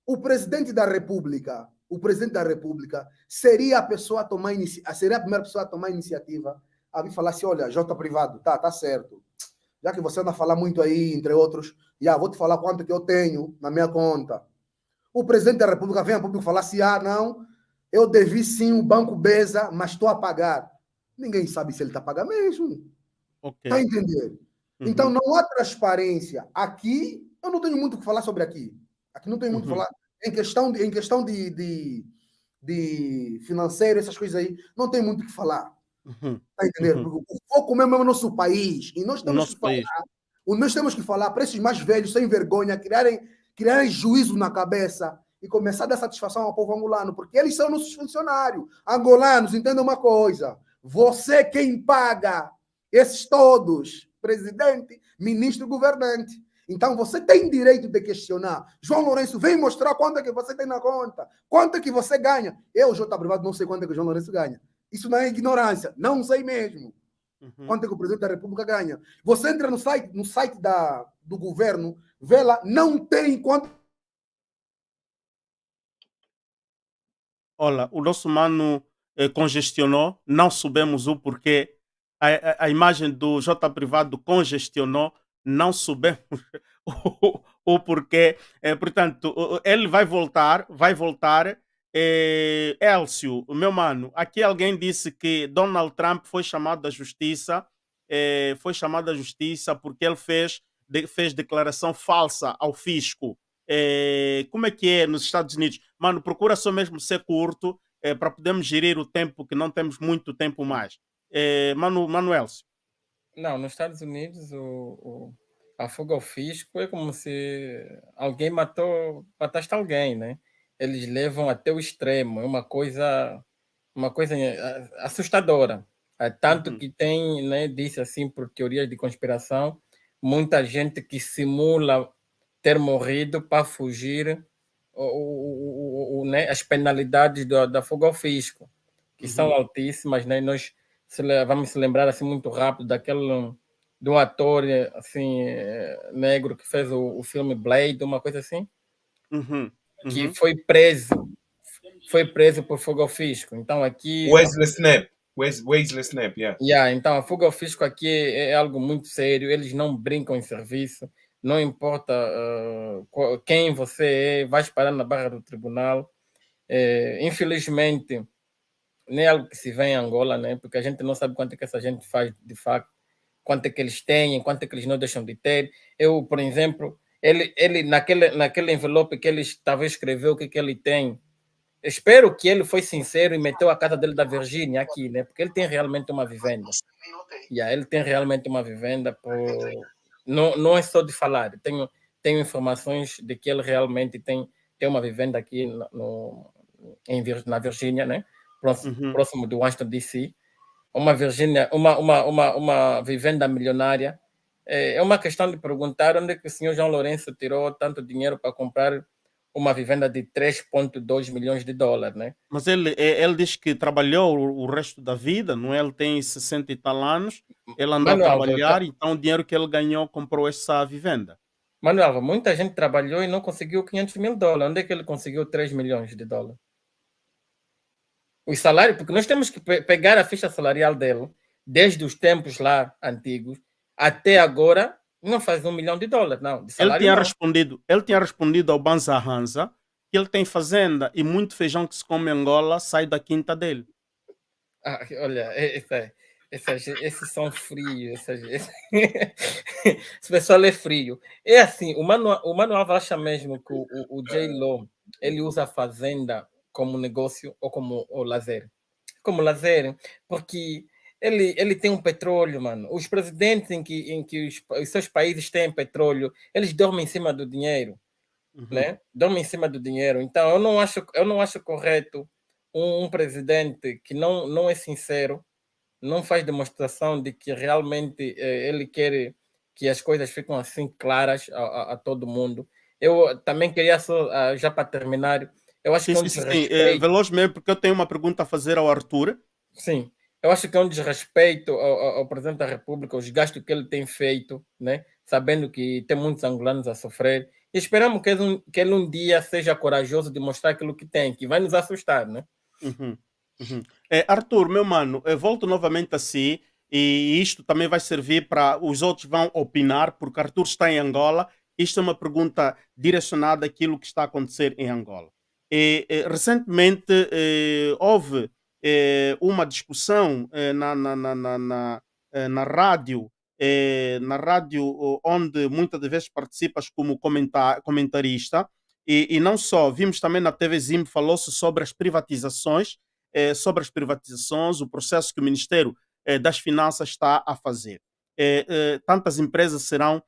O presidente da República seria a pessoa a tomar seria a primeira pessoa a tomar iniciativa a vir falar assim: olha, Jota Privado, tá certo. Já que você anda a falar muito aí, entre outros, vou te falar quanto que eu tenho na minha conta. O presidente da República vem a público falar assim: não, eu devi sim o Banco Beza, mas estou a pagar. Ninguém sabe se ele está a pagar mesmo. Está entendendo? Então, não há transparência. Aqui, eu não tenho muito o que falar sobre aqui. Aqui não tenho muito o que falar. Em questão de financeiro, essas coisas aí, não tem muito o que falar. Está entendendo? Porque o foco mesmo é o nosso país. E nós temos que falar para esses mais velhos, sem vergonha, criarem juízo na cabeça e começar a dar satisfação ao povo angolano, porque eles são nossos funcionários. Angolanos, entenda uma coisa, você quem paga esses todos, presidente, ministro, governante. Então você tem direito de questionar. João Lourenço, vem mostrar quanto é que você tem na conta, quanto é que você ganha. Eu, J. Privado, não sei quanto é que o João Lourenço ganha. Isso não é ignorância, não sei mesmo. Quanto é que o presidente da República ganha? Você entra no site do governo, vê lá, não tem quanto. Olha, o nosso mano congestionou, não soubemos o porquê. A imagem do J Privado congestionou, não soubemos o porquê. Portanto, ele vai voltar, vai voltar. Elcio, meu mano, aqui alguém disse que Donald Trump foi chamado à justiça, foi chamado à justiça porque ele fez declaração falsa ao fisco. Como é que é nos Estados Unidos? Mano, procura só mesmo ser curto para podermos gerir o tempo, que não temos muito tempo mais. Mano Elcio. Não, nos Estados Unidos a fuga ao fisco é como se alguém mataste alguém, né? Eles levam até o extremo, é uma coisa assustadora. Tanto que tem, né, disse assim, por teorias de conspiração, muita gente que simula ter morrido para fugir né, as penalidades da fuga ao fisco, que são altíssimas, né? Nós vamos se lembrar assim muito rápido do ator assim negro que fez o filme Blade, uma coisa assim, que foi preso por fuga ao fisco. Então aqui Wesley Snipes, yeah. Então a fuga ao fisco aqui é algo muito sério. Eles não brincam em serviço. Não importa quem você é, vais parar na barra do tribunal. Infelizmente, nem é algo que se vê em Angola, né? Porque a gente não sabe quanto é que essa gente faz de facto, quanto é que eles têm, quanto é que eles não deixam de ter. Eu, por exemplo, ele naquele envelope que ele talvez escreveu o que ele tem, espero que ele foi sincero e meteu a casa dele da Virgínia aqui, né? Porque ele tem realmente uma vivenda. Ele tem realmente uma vivenda. Não é só de falar. Tenho informações de que ele realmente tem uma vivenda aqui na Virgínia, né? Próximo de Washington, D.C. Uma vivenda milionária. É uma questão de perguntar onde é que o senhor João Lourenço tirou tanto dinheiro para comprar uma vivenda de 3,2 milhões de dólares, né? Mas ele diz que trabalhou o resto da vida, não é? Ele tem 60 e tal anos, ele andou a trabalhar, então o dinheiro que ele ganhou comprou essa vivenda. Manuel, muita gente trabalhou e não conseguiu 500 mil dólares. Onde é que ele conseguiu 3 milhões de dólares? O salário, porque nós temos que pegar a ficha salarial dele, desde os tempos lá antigos, até agora, não faz 1 milhão de dólares, não. De salário, ele tinha respondido ao Banza Hansa que ele tem fazenda e muito feijão que se come em Angola sai da quinta dele. Olha, esses são frios. Esse pessoal é frio. É assim, o Manuel acha mesmo que o J-Lo, ele usa a fazenda como negócio ou como lazer? Como lazer, porque ele tem um petróleo, mano. Os presidentes em que os seus países têm petróleo, eles dormem em cima do dinheiro, né? Dormem em cima do dinheiro. Então, eu não acho correto um presidente que não é sincero, não faz demonstração de que realmente ele quer que as coisas fiquem assim claras a todo mundo. Eu também queria só, já para terminar, eu acho que é um desrespeito. Veloz mesmo, porque eu tenho uma pergunta a fazer ao Arthur. Sim, eu acho que é um desrespeito ao presidente da República, os gastos que ele tem feito, né? Sabendo que tem muitos angolanos a sofrer. E esperamos que ele um dia seja corajoso de mostrar aquilo que tem, que vai nos assustar, né? Arthur, meu mano, eu volto novamente a si e isto também vai servir para os outros vão opinar, porque Arthur está em Angola. Isto é uma pergunta direcionada àquilo que está a acontecer em Angola. Recentemente houve uma discussão na rádio, onde muitas vezes participas como comentarista, e não só, vimos também na TV Zim, falou-se sobre as privatizações, o processo que o Ministério das Finanças está a fazer. Tantas empresas serão,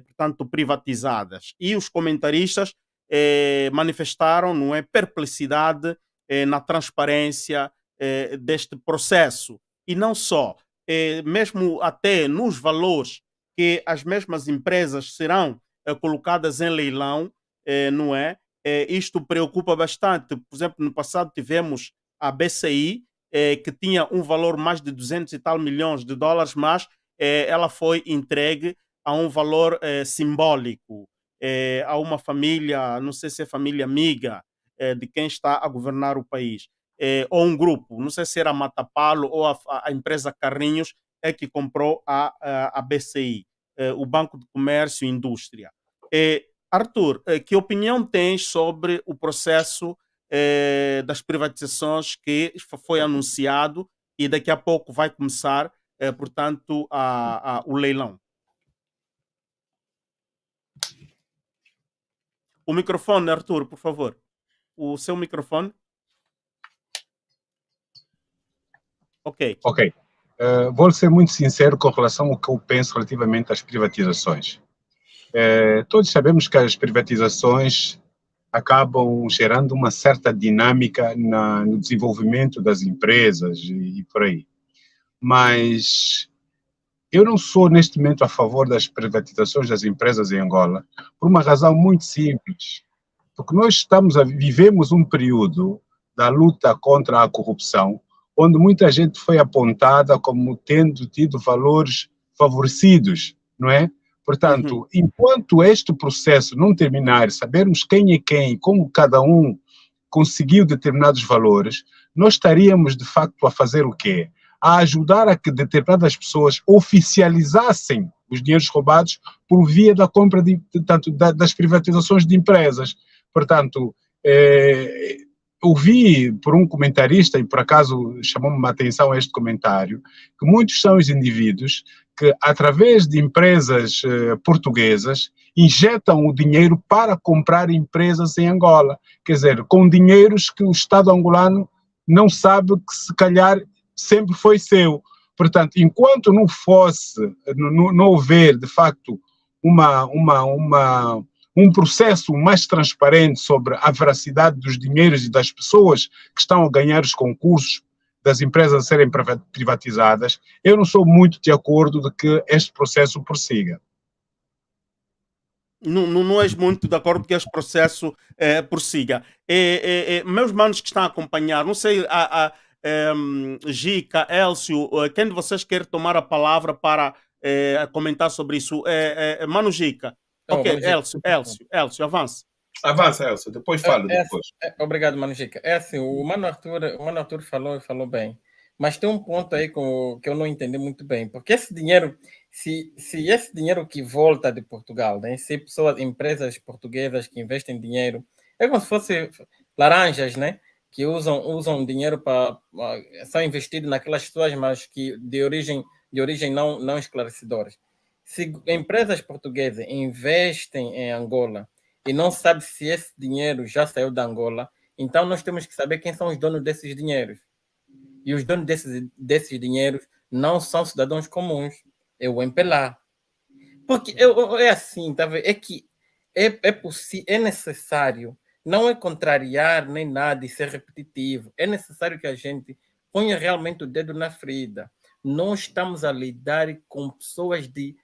portanto, privatizadas. E os comentaristas manifestaram, não é, perplexidade na transparência deste processo. E não só, mesmo até nos valores que as mesmas empresas serão colocadas em leilão, não é? Isto preocupa bastante. Por exemplo, no passado tivemos a BCI, que tinha um valor mais de 200 e tal milhões de dólares, mas ela foi entregue a um valor simbólico, a uma família, não sei se é família amiga de quem está a governar o país, ou um grupo, não sei se era Matapalo ou a empresa Carrinhos é que comprou a BCI, o Banco de Comércio e Indústria. Arthur, que opinião tens sobre o processo das privatizações que foi anunciado e daqui a pouco vai começar, portanto, o leilão? O microfone, Arthur, por favor. O seu microfone. Ok. Ok. Vou ser muito sincero com relação ao que eu penso relativamente às privatizações. Todos sabemos que as privatizações acabam gerando uma certa dinâmica no desenvolvimento das empresas e por aí. Mas eu não sou, neste momento, a favor das privatizações das empresas em Angola, por uma razão muito simples. Porque nós vivemos um período da luta contra a corrupção, onde muita gente foi apontada como tendo tido valores favorecidos, não é? Portanto, enquanto este processo não terminar, sabermos quem é quem, como cada um conseguiu determinados valores, nós estaríamos, de facto, a fazer o quê? A ajudar a que determinadas pessoas oficializassem os dinheiros roubados por via da compra das privatizações de empresas. Portanto, ouvi por um comentarista, e por acaso chamou-me a atenção este comentário, que muitos são os indivíduos que, através de empresas portuguesas, injetam o dinheiro para comprar empresas em Angola. Quer dizer, com dinheiros que o Estado angolano não sabe que, se calhar, sempre foi seu. Portanto, enquanto não houver, de facto, um processo mais transparente sobre a veracidade dos dinheiros e das pessoas que estão a ganhar os concursos das empresas a serem privatizadas, eu não sou muito de acordo de que este processo prossiga. Não és muito de acordo que este processo prossiga. Meus manos que estão a acompanhar, não sei, Gica, Elcio, quem de vocês quer tomar a palavra para comentar sobre isso? Mano Gica. Ok, Elcio, avance. Avança, Elcio, depois falo. Obrigado, Mano Gica. Assim, o Mano Arthur falou bem, mas tem um ponto aí que eu não entendi muito bem, porque esse dinheiro, se esse dinheiro que volta de Portugal, né, se empresas portuguesas que investem dinheiro, é como se fosse laranjas, né, que usam dinheiro são investidos naquelas pessoas, mas que de origem não esclarecedoras. Se empresas portuguesas investem em Angola e não sabe se esse dinheiro já saiu da Angola, então nós temos que saber quem são os donos desses dinheiros. E os donos desses dinheiros não são cidadãos comuns, é o MPLA. Porque é assim, tá vendo? É que é necessário, não é contrariar nem nada e ser repetitivo, é necessário que a gente ponha realmente o dedo na ferida. Nós estamos a lidar com pessoas de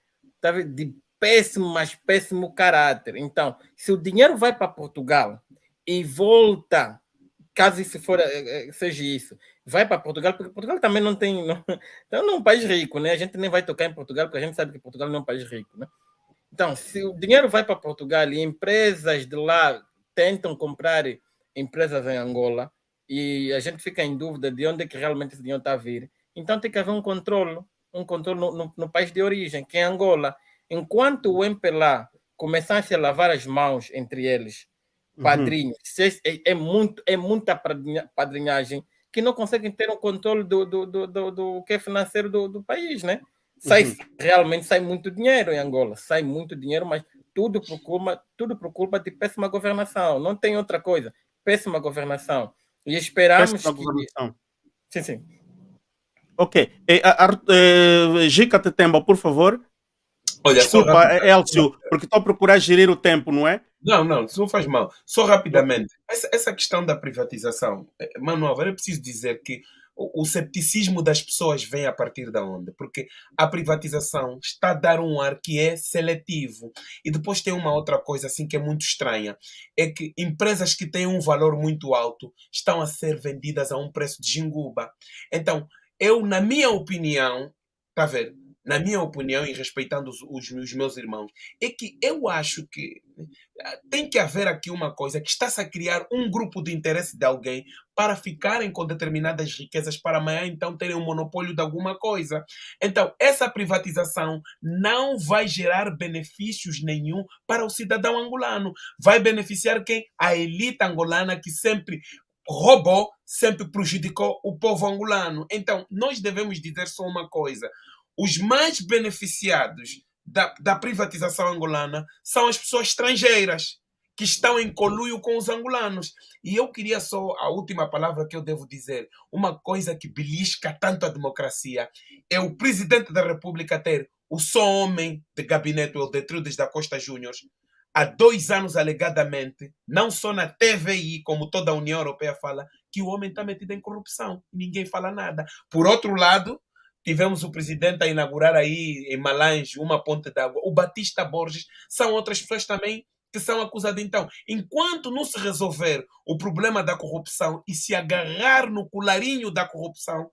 péssimo caráter. Então, se o dinheiro vai para Portugal e volta, caso isso seja isso, vai para Portugal, porque Portugal também não é um país rico, né? A gente nem vai tocar em Portugal, porque a gente sabe que Portugal não é um país rico, né? Então, se o dinheiro vai para Portugal e empresas de lá tentam comprar empresas em Angola e a gente fica em dúvida de onde é que realmente esse dinheiro está a vir, então tem que haver um controle no país de origem, que é Angola. Enquanto o MPLA começasse a lavar as mãos entre eles, padrinhos, é muita padrinhagem que não conseguem ter um controle do que é financeiro do país, né? Realmente sai muito dinheiro em Angola, sai muito dinheiro, mas tudo por culpa de péssima governação, não tem outra coisa, péssima governação. E esperamos governação. Sim. Ok. Gica Tetemba, por favor. Olha, desculpa, Elcio, porque estou a procurar gerir o tempo, não é? Não, isso não faz mal. Só rapidamente, essa questão da privatização, Mano Álvaro, é preciso dizer que o cepticismo das pessoas vem a partir de onde? Porque a privatização está a dar um ar que é seletivo. E depois tem uma outra coisa assim que é muito estranha, é que empresas que têm um valor muito alto estão a ser vendidas a um preço de jinguba. Então, eu, na minha opinião, está a ver? Na minha opinião, e respeitando os meus irmãos, é que eu acho que tem que haver aqui uma coisa que está-se a criar um grupo de interesse de alguém para ficarem com determinadas riquezas para amanhã então terem um monopólio de alguma coisa. Então, essa privatização não vai gerar benefícios nenhum para o cidadão angolano. Vai beneficiar quem? A elite angolana que sempre roubou, sempre prejudicou o povo angolano. Então, nós devemos dizer só uma coisa. Os mais beneficiados da privatização angolana são as pessoas estrangeiras que estão em conluio com os angolanos. E eu queria só, a última palavra que eu devo dizer, uma coisa que belisca tanto a democracia, é o presidente da República ter o só homem de gabinete, o Eldetrudis da Costa Júnior, há 2 anos alegadamente, não só na TVI, como toda a União Europeia fala, que o homem está metido em corrupção. Ninguém fala nada. Por outro lado, tivemos o presidente a inaugurar aí em Malange uma ponte d'água. O Batista Borges, são outras pessoas também que são acusadas. Então, enquanto não se resolver o problema da corrupção e se agarrar no colarinho da corrupção,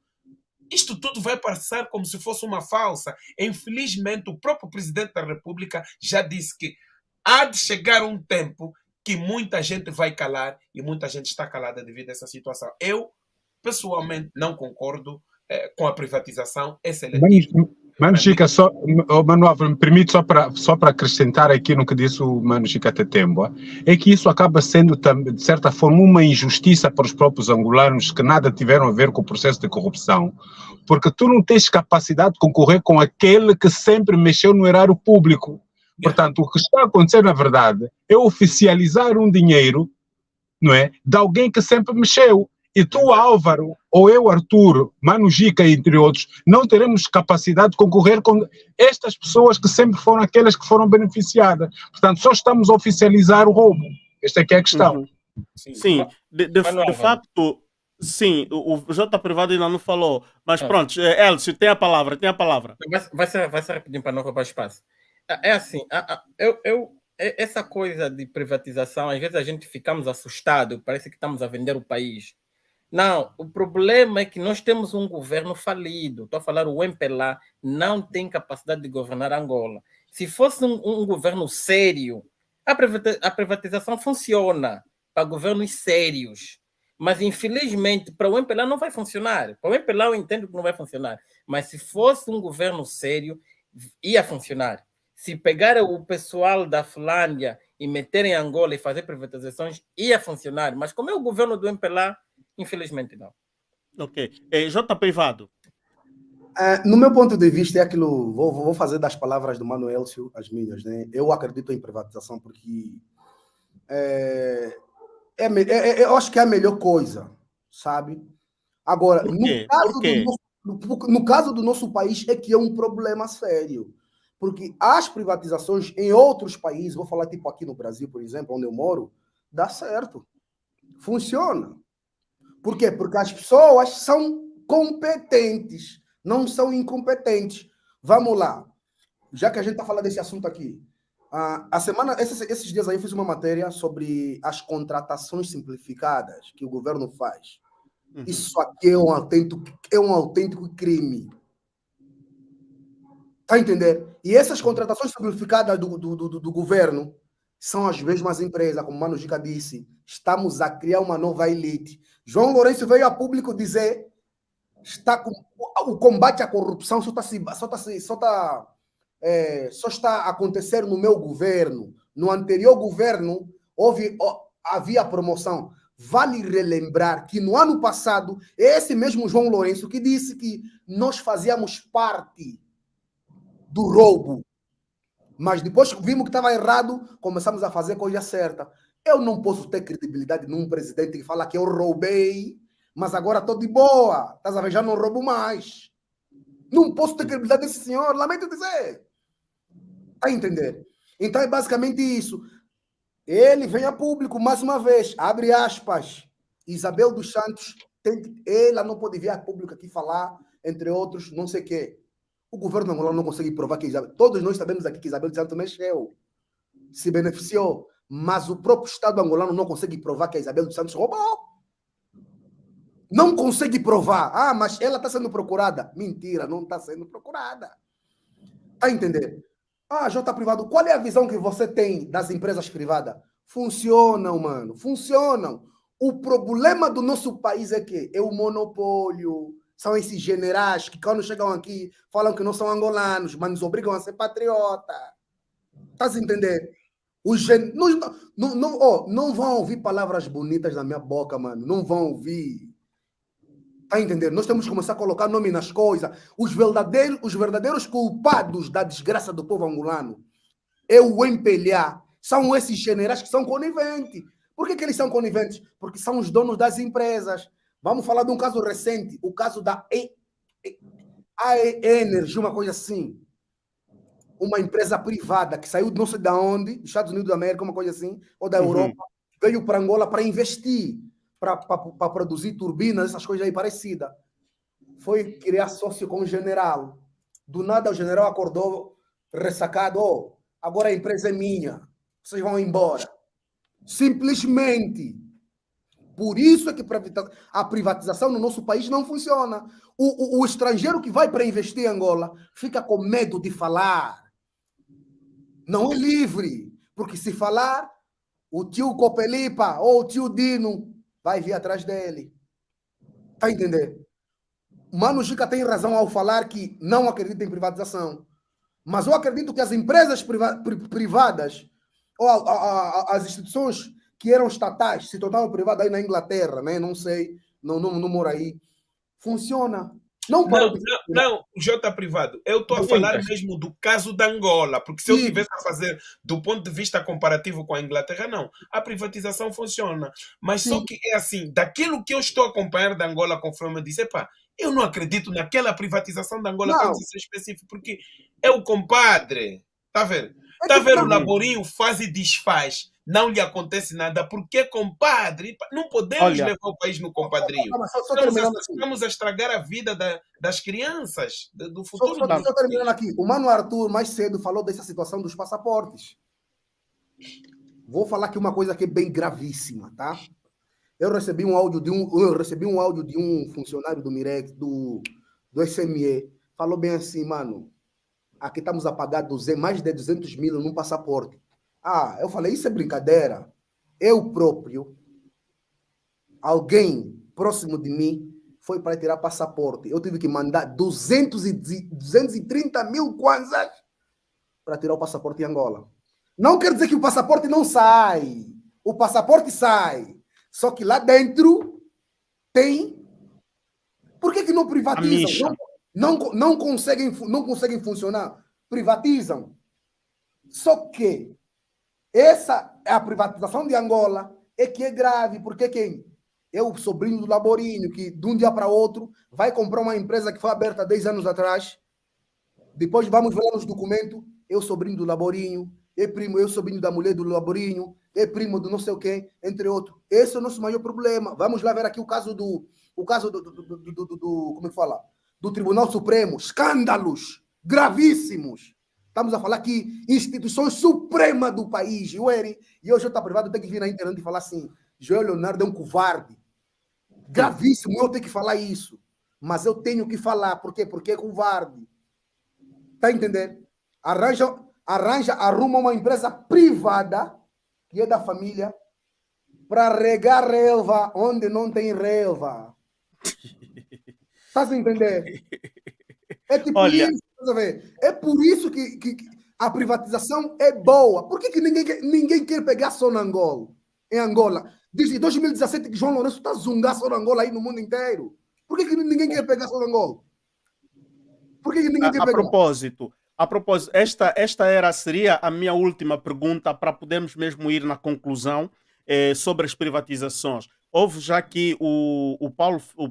isto tudo vai passar como se fosse uma falsa. Infelizmente, o próprio presidente da República já disse que há de chegar um tempo que muita gente vai calar e muita gente está calada devido a essa situação. Eu, pessoalmente, não concordo com a privatização, é seletivo. Mano Chica, Mano Álvaro, me permite só para acrescentar aqui no que disse o Mano Chica Tetemboa, é que isso acaba sendo, de certa forma, uma injustiça para os próprios angolanos que nada tiveram a ver com o processo de corrupção, porque tu não tens capacidade de concorrer com aquele que sempre mexeu no erário público. Portanto, o que está a acontecer, na verdade, é oficializar um dinheiro, não é, de alguém que sempre mexeu. E tu, Álvaro, ou eu, Arthur, Mano Gica, entre outros, não teremos capacidade de concorrer com estas pessoas que sempre foram aquelas que foram beneficiadas. Portanto, só estamos a oficializar o roubo. Esta é que é a questão. Uhum. Sim, de facto, sim, o J Privado ainda não falou, mas pronto, Elcio, tem a palavra. Vai ser rapidinho para não roubar espaço. É assim, essa coisa de privatização, às vezes a gente ficamos assustados, parece que estamos a vender o país. Não, o problema é que nós temos um governo falido. Estou a falar, o MPLA não tem capacidade de governar Angola. Se fosse um governo sério, a privatização funciona para governos sérios. Mas, infelizmente, para o MPLA não vai funcionar. Para o MPLA eu entendo que não vai funcionar. Mas se fosse um governo sério, ia funcionar. Se pegar o pessoal da Finlândia e meter em Angola e fazer privatizações, ia funcionar. Mas como é o governo do MPLA, infelizmente não. Ok. J Privado. No meu ponto de vista, é aquilo. Vou fazer das palavras do Mano Elcio as minhas, né? Eu acredito em privatização porque eu acho que é a melhor coisa, sabe? Agora, no caso do nosso país, é que é um problema sério. Porque as privatizações em outros países, vou falar tipo aqui no Brasil, por exemplo, onde eu moro, dá certo. Funciona. Por quê? Porque as pessoas são competentes, não são incompetentes. Vamos lá. Já que a gente está falando desse assunto aqui, esses dias aí eu fiz uma matéria sobre as contratações simplificadas que o governo faz. Uhum. Isso aqui é um autêntico crime. Tá entendendo? E essas contratações simplificadas do governo são as mesmas empresas, como o Mano Gica disse. Estamos a criar uma nova elite. João Lourenço veio a público dizer o combate à corrupção só está a acontecer no meu governo. No anterior governo havia promoção. Vale relembrar que no ano passado, esse mesmo João Lourenço que disse que nós fazíamos parte do roubo. Mas depois que vimos que estava errado, começamos a fazer coisa certa. Eu não posso ter credibilidade num presidente que fala que eu roubei, mas agora estou de boa. Estás a ver? Já não roubo mais. Não posso ter credibilidade desse senhor, lamento dizer. Está a entender? Então é basicamente isso. Ele vem a público, mais uma vez, abre aspas. Isabel dos Santos, ela não pode vir a público aqui falar, entre outros, não sei o quê. O governo angolano não consegue provar que Isabel... Todos nós sabemos aqui que Isabel dos Santos mexeu, se beneficiou, mas o próprio Estado angolano não consegue provar que a Isabel dos Santos roubou. Não consegue provar. Ah, mas ela está sendo procurada. Mentira, não está sendo procurada. Está entendendo? Ah, J privado, qual é a visão que você tem das empresas privadas? Funcionam, mano, funcionam. O problema do nosso país é que é o monopólio. São esses generais que quando chegam aqui falam que não são angolanos, mas nos obrigam a ser patriota. Estás a entender? Não vão ouvir palavras bonitas da minha boca, mano. Não vão ouvir. Tá entendendo? Nós temos que começar a colocar nome nas coisas. Os verdadeiros culpados da desgraça do povo angolano é o MPLA. São esses generais que são coniventes. Por que eles são coniventes? Porque são os donos das empresas. Vamos falar de um caso recente, o caso da AE Energy, uma coisa assim. Uma empresa privada que saiu de não sei de onde, dos Estados Unidos da América, uma coisa assim, ou da Europa, veio para Angola para investir, para produzir turbinas, essas coisas aí parecidas. Foi criar sócio com o general. Do nada o general acordou ressacado, oh, agora a empresa é minha, vocês vão embora. Simplesmente. Por isso é que a privatização no nosso país não funciona. O estrangeiro que vai para investir em Angola fica com medo de falar. Não é livre. Porque se falar, o tio Copelipa ou o tio Dino vai vir atrás dele. Está entendendo? Mano Gica tem razão ao falar que não acredita em privatização. Mas eu acredito que as empresas privadas ou as instituições que eram estatais, se tornaram privadas aí na Inglaterra, né? Não sei, não moro aí. Funciona. Não, J privado. Eu estou a falar mesmo do caso da Angola, porque se eu tivesse a fazer do ponto de vista comparativo com a Inglaterra, não. A privatização funciona. Mas só que é assim, daquilo que eu estou a acompanhar da Angola, conforme eu disse, eu não acredito naquela privatização da Angola, para ser específico, porque é o compadre. Está a ver? Está a ver o Laborinho faz e desfaz. Não lhe acontece nada, porque, compadre, não podemos levar o país no compadrio. Estamos a estragar a vida das crianças, do futuro. Só terminando aqui. O Mano Arthur, mais cedo, falou dessa situação dos passaportes. Vou falar aqui uma coisa que é bem gravíssima, tá? Eu recebi um áudio de um funcionário do Mirex, do SME, falou bem assim, mano, aqui estamos a pagar mais de 200 mil num passaporte. Eu falei, isso é brincadeira. Eu próprio, alguém próximo de mim, foi para tirar passaporte. Eu tive que mandar 230 mil kwanzas para tirar o passaporte em Angola. Não quer dizer que o passaporte não sai. O passaporte sai. Só que lá dentro tem... Por que não privatizam? Não conseguem funcionar. Privatizam. Só que essa é a privatização de Angola, é que é grave, porque quem? É o sobrinho do Laborinho, que de um dia para outro vai comprar uma empresa que foi aberta 10 anos atrás, depois vamos ver lá nos documentos, é o sobrinho do Laborinho, é primo, é o sobrinho da mulher do Laborinho, é primo do não sei o quê, entre outros. Esse é o nosso maior problema. Vamos lá ver aqui o caso do como é que fala? Do Tribunal Supremo. Escândalos gravíssimos. Estamos a falar que instituições supremas do país, e eu já estou privado, tenho que vir na internet e falar assim, Joel Leonardo é um covarde. Gravíssimo, eu tenho que falar isso. Mas eu tenho que falar, por quê? Porque é covarde. Está entendendo? Arruma uma empresa privada, que é da família, para regar relva onde não tem relva. Está a entender? É tipo isso. É por isso que a privatização é boa. Por que ninguém quer pegar só em Angola? Desde 2017 que João Lourenço está a zungar só na Angola aí no mundo inteiro. Por que ninguém quer pegar só na Angola? Por que ninguém quer pegar? A propósito, esta seria a minha última pergunta para podermos mesmo ir na conclusão sobre as privatizações. Houve já aqui o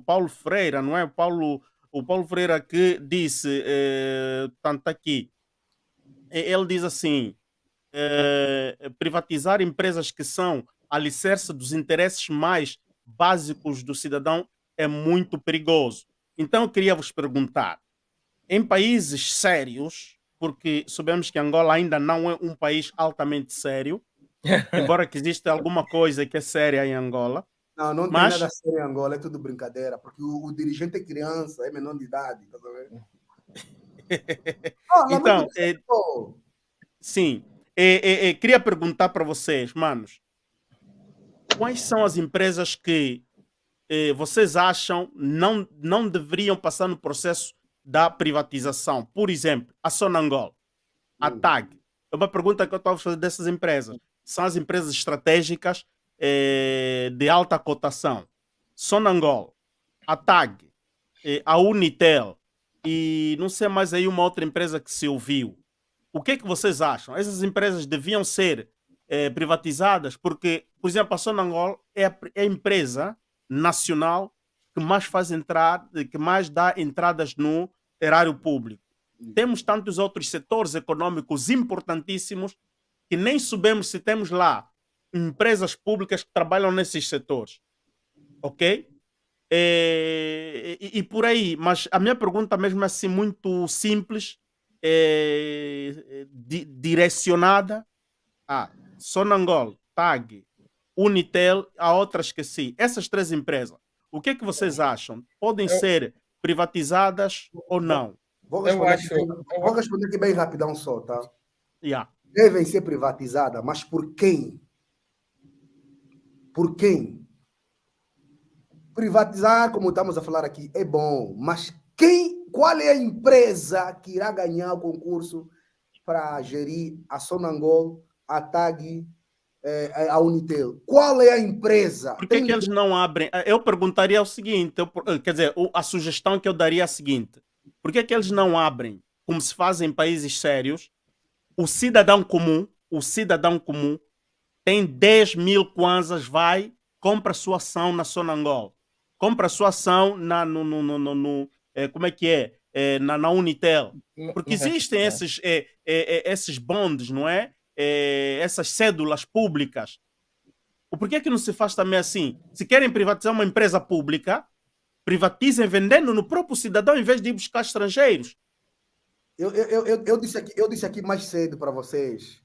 Paulo Freira, não é? O Paulo Freira que disse, tanto aqui, ele diz assim, privatizar empresas que são alicerce dos interesses mais básicos do cidadão é muito perigoso. Então, eu queria vos perguntar, em países sérios, porque sabemos que Angola ainda não é um país altamente sério, embora que exista alguma coisa que é séria em Angola, Não, não tem mas nada sério em Angola, é tudo brincadeira, porque o dirigente é criança, é menor de idade, tá vendo? Lamento então, dizer, pô. sim, queria perguntar para vocês, manos, quais são as empresas que vocês acham não deveriam passar no processo da privatização? Por exemplo, a Sonangol, a TAG. É uma pergunta que eu estou a fazer dessas empresas. São as empresas estratégicas de alta cotação. Sonangol, a TAG, a Unitel e não sei mais aí uma outra empresa que se ouviu. O que é que vocês acham? Essas empresas deviam ser privatizadas? Porque, por exemplo, a Sonangol é a empresa nacional que mais faz entrar, que mais dá entradas no erário público. Temos tantos outros setores econômicos importantíssimos que nem sabemos se temos lá empresas públicas que trabalham nesses setores. Ok? E por aí, mas a minha pergunta mesmo é assim muito simples, direcionada a Sonangol, TAG, Unitel, a outra esqueci. Essas três empresas, o que é que vocês acham? Podem ser privatizadas ou não? Vou Eu responder, acho. vou responder aqui bem rapidão só, tá? Yeah. Devem ser privatizadas, mas por quem? Por quem? Privatizar, como estamos a falar aqui, é bom, mas qual é a empresa que irá ganhar o concurso para gerir a Sonangol, a TAG, a Unitel? Qual é a empresa? Por que eles não abrem? Eu perguntaria o seguinte, quer dizer, a sugestão que eu daria é a seguinte: por que eles não abrem, como se faz em países sérios, o cidadão comum tem 10 mil kwanzas, vai, compra sua ação na Sonangol, compra sua ação como é que é? Na Unitel. Porque existem esses bondes, não é? Essas cédulas públicas. Por que não se faz também assim? Se querem privatizar uma empresa pública, privatizem vendendo no próprio cidadão em vez de ir buscar estrangeiros. Eu disse aqui mais cedo para vocês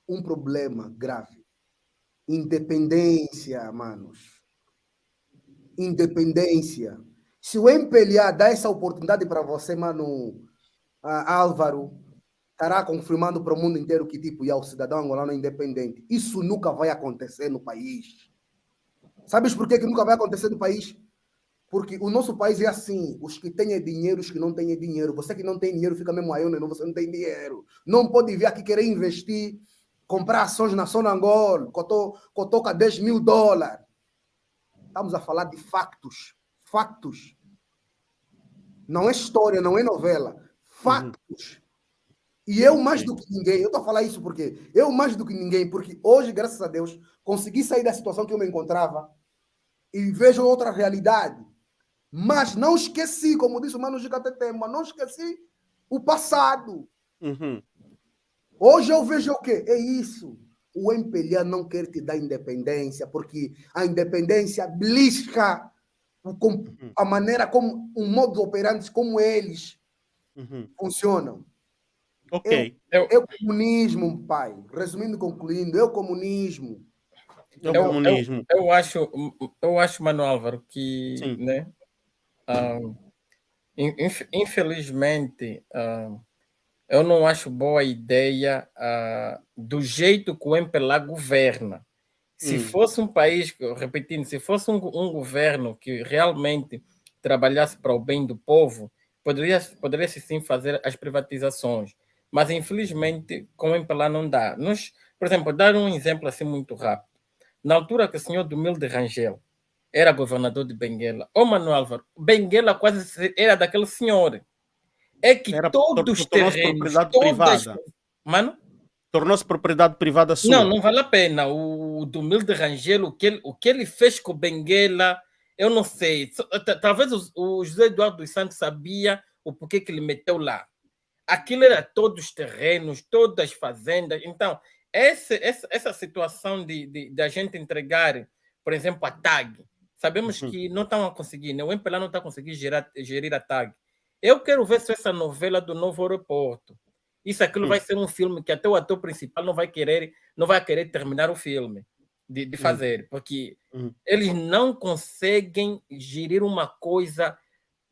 um problema grave. Independência, manos. Independência. Se o MPLA dá essa oportunidade para você, mano, Álvaro, estará confirmando para o mundo inteiro que tipo, o cidadão angolano é independente. Isso nunca vai acontecer no país. Sabes por que nunca vai acontecer no país? Porque o nosso país é assim, os que têm dinheiro, os que não têm dinheiro. Você que não tem dinheiro fica mesmo aí, não, você não tem dinheiro. Não pode vir aqui querer investir, comprar ações na Sonangol, cotoca $10 mil. Estamos a falar de factos. Factos. Não é história, não é novela. Factos. E eu mais do que ninguém, eu estou a falar isso porque eu mais do que ninguém, porque hoje, graças a Deus, consegui sair da situação que eu me encontrava e vejo outra realidade. Mas não esqueci, como disse o Mano Gigatetema, não esqueci o passado. Hoje eu vejo o quê? É isso. O MPLA não quer te dar independência, porque a independência belisca a maneira como, o modo operante, como eles funcionam. Ok. É o comunismo, pai. Resumindo e concluindo, é o comunismo. Eu acho, Mano Álvaro, que, né, infelizmente, eu não acho boa a ideia do jeito que o MPLA governa. Se fosse um país, repetindo, se fosse um governo que realmente trabalhasse para o bem do povo, poderia sim fazer as privatizações. Mas, infelizmente, com o MPLA não dá. Por exemplo, dar um exemplo assim muito rápido. Na altura que o senhor Dumilde Rangel era governador de Benguela, Mano Álvaro, Benguela quase era daquele senhor. É que todos os terrenos, Mano? Tornou-se propriedade privada sua. Não vale a pena. O Dumilde Rangel, o que ele fez com Benguela, eu não sei. Talvez o José Eduardo dos Santos sabia o porquê que ele meteu lá. Aquilo era todos os terrenos, todas as fazendas. Então, essa situação de a gente entregar, por exemplo, a TAG, sabemos que não estão a conseguir, né? O MPLA não está a conseguir gerir a TAG. Eu quero ver se essa novela do novo aeroporto, aquilo vai ser um filme que até o ator principal não vai querer terminar o filme de fazer, porque eles não conseguem gerir uma coisa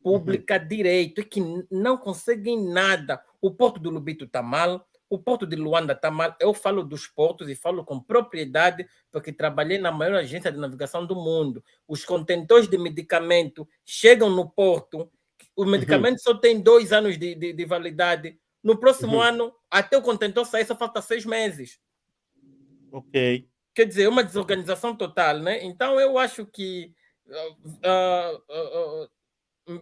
pública direito, é que não conseguem nada. O Porto do Lubito está mal, o Porto de Luanda está mal. Eu falo dos portos e falo com propriedade, porque trabalhei na maior agência de navegação do mundo. Os contentores de medicamento chegam no porto, o medicamento só tem 2 anos de validade. No próximo ano, até o contentor sair, só falta 6 meses. Ok. Quer dizer, é uma desorganização total, né? Então, eu acho que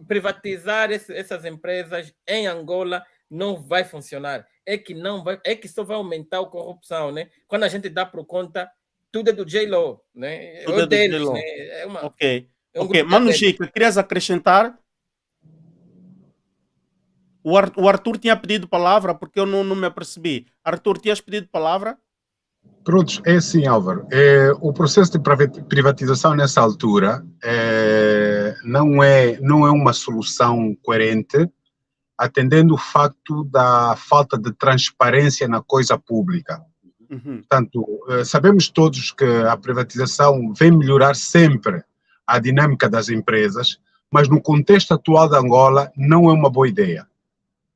privatizar essas empresas em Angola não vai funcionar. É que só vai aumentar a corrupção, né? Quando a gente dá por conta, tudo é do J-Lo, né? Tudo é do deles, J-Lo. né? Ok. É um Ok. grupo Mano deles. Gica, querias acrescentar? O Arthur tinha pedido palavra porque eu não me apercebi. Arthur, tinhas pedido palavra? Pronto, é assim, Álvaro. O processo de privatização nessa altura não é uma solução coerente, atendendo o facto da falta de transparência na coisa pública. Portanto, sabemos todos que a privatização vem melhorar sempre a dinâmica das empresas, mas no contexto atual da Angola não é uma boa ideia.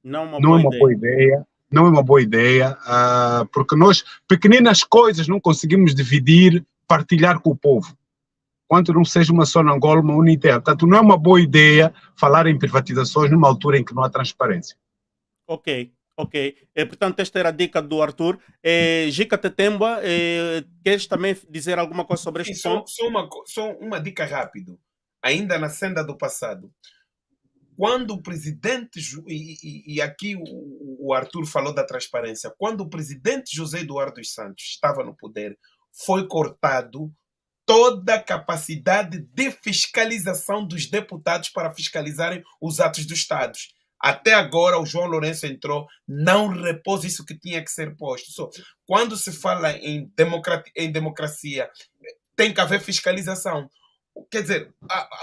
Não é uma boa ideia, porque nós, pequeninas coisas, não conseguimos dividir, partilhar com o povo. Quanto não seja uma só na Angola, uma unidade. Portanto, não é uma boa ideia falar em privatizações numa altura em que não há transparência. Ok. Portanto, esta era a dica do Arthur. Gica Tetemba, queres também dizer alguma coisa sobre este ponto? Só uma dica rápido. Ainda na senda do passado. Quando o presidente, e aqui o Arthur falou da transparência, quando o presidente José Eduardo dos Santos estava no poder, foi cortado toda a capacidade de fiscalização dos deputados para fiscalizarem os atos do Estado. Até agora, o João Lourenço entrou, não repôs isso que tinha que ser posto. Quando se fala em democracia, tem que haver fiscalização. Quer dizer,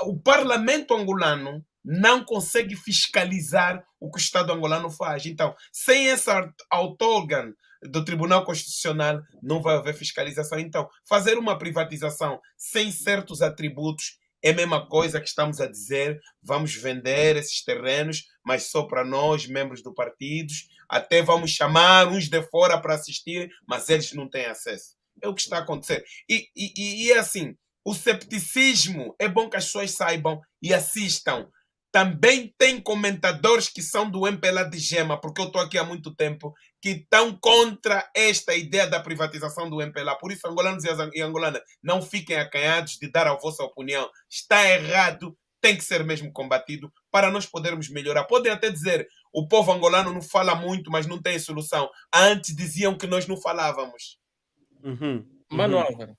o parlamento angolano não consegue fiscalizar o que o Estado angolano faz. Então, sem essa outorga do Tribunal Constitucional, não vai haver fiscalização. Então, fazer uma privatização sem certos atributos é a mesma coisa que estamos a dizer, vamos vender esses terrenos, mas só para nós, membros do partido, até vamos chamar uns de fora para assistir, mas eles não têm acesso. É o que está a acontecer. E é assim, o cepticismo, é bom que as pessoas saibam e assistam. Também tem comentadores que são do MPLA de Gema, porque eu estou aqui há muito tempo, que estão contra esta ideia da privatização do MPLA. Por isso, angolanos e angolanas, não fiquem acanhados de dar a vossa opinião. Está errado, tem que ser mesmo combatido para nós podermos melhorar. Podem até dizer, o povo angolano não fala muito, mas não tem solução. Antes diziam que nós não falávamos. Mano Álvaro,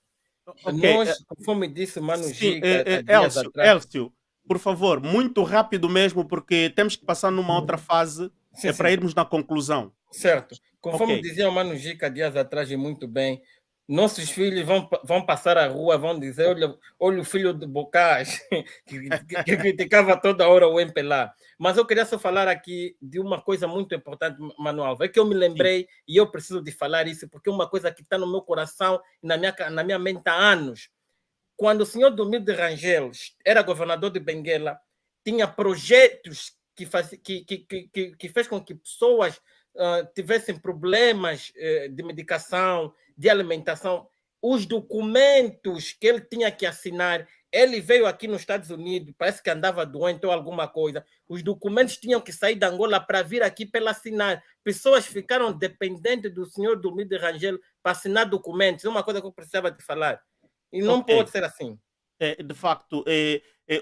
nós, conforme disse Mano Gica, Elcio, por favor, muito rápido mesmo, porque temos que passar numa outra fase para irmos na conclusão. Certo. Conforme dizia o Mano Gica dias atrás, e muito bem, nossos filhos vão passar a rua, vão dizer, olha o filho de Bocage, que criticava toda hora o MPLA. Mas eu queria só falar aqui de uma coisa muito importante, Manuel. É que eu me lembrei e eu preciso de falar isso, porque é uma coisa que está no meu coração e na minha mente há anos. Quando o senhor Domingos de Rangel era governador de Benguela, tinha projetos que fez com que pessoas tivessem problemas de medicação, de alimentação. Os documentos que ele tinha que assinar, ele veio aqui nos Estados Unidos, parece que andava doente ou alguma coisa. Os documentos tinham que sair da Angola para vir aqui para ele assinar. Pessoas ficaram dependentes do senhor Domingos de Rangel para assinar documentos. É uma coisa que eu precisava de falar. E não pode ser assim. De facto,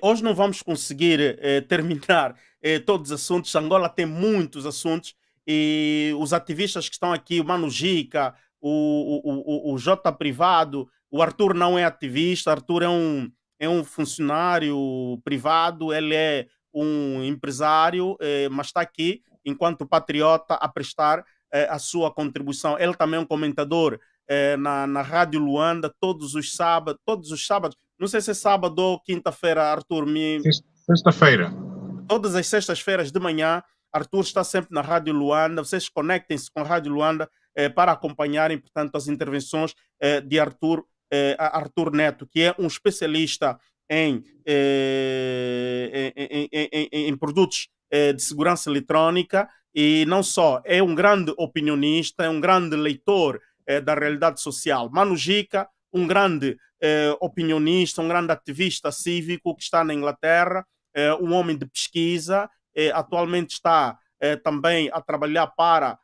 hoje não vamos conseguir terminar todos os assuntos. Angola tem muitos assuntos e os ativistas que estão aqui, o Mano Gica, o J Privado, o Arthur não é ativista, Arthur é um funcionário privado, ele é um empresário, mas está aqui enquanto patriota a prestar a sua contribuição. Ele também é um comentador na Rádio Luanda todos os sábados. Não sei se é sábado ou quinta-feira, Arthur. Sexta-feira. Todas as sextas-feiras de manhã, Arthur está sempre na Rádio Luanda. Vocês conectem-se com a Rádio Luanda para acompanharem, portanto, as intervenções de Arthur Neto, que é um especialista em produtos de segurança eletrônica, e não só, é um grande opinionista, é um grande leitor da realidade social. Mano Jica, um grande opinionista, um grande ativista cívico que está na Inglaterra, um homem de pesquisa, atualmente está também a trabalhar para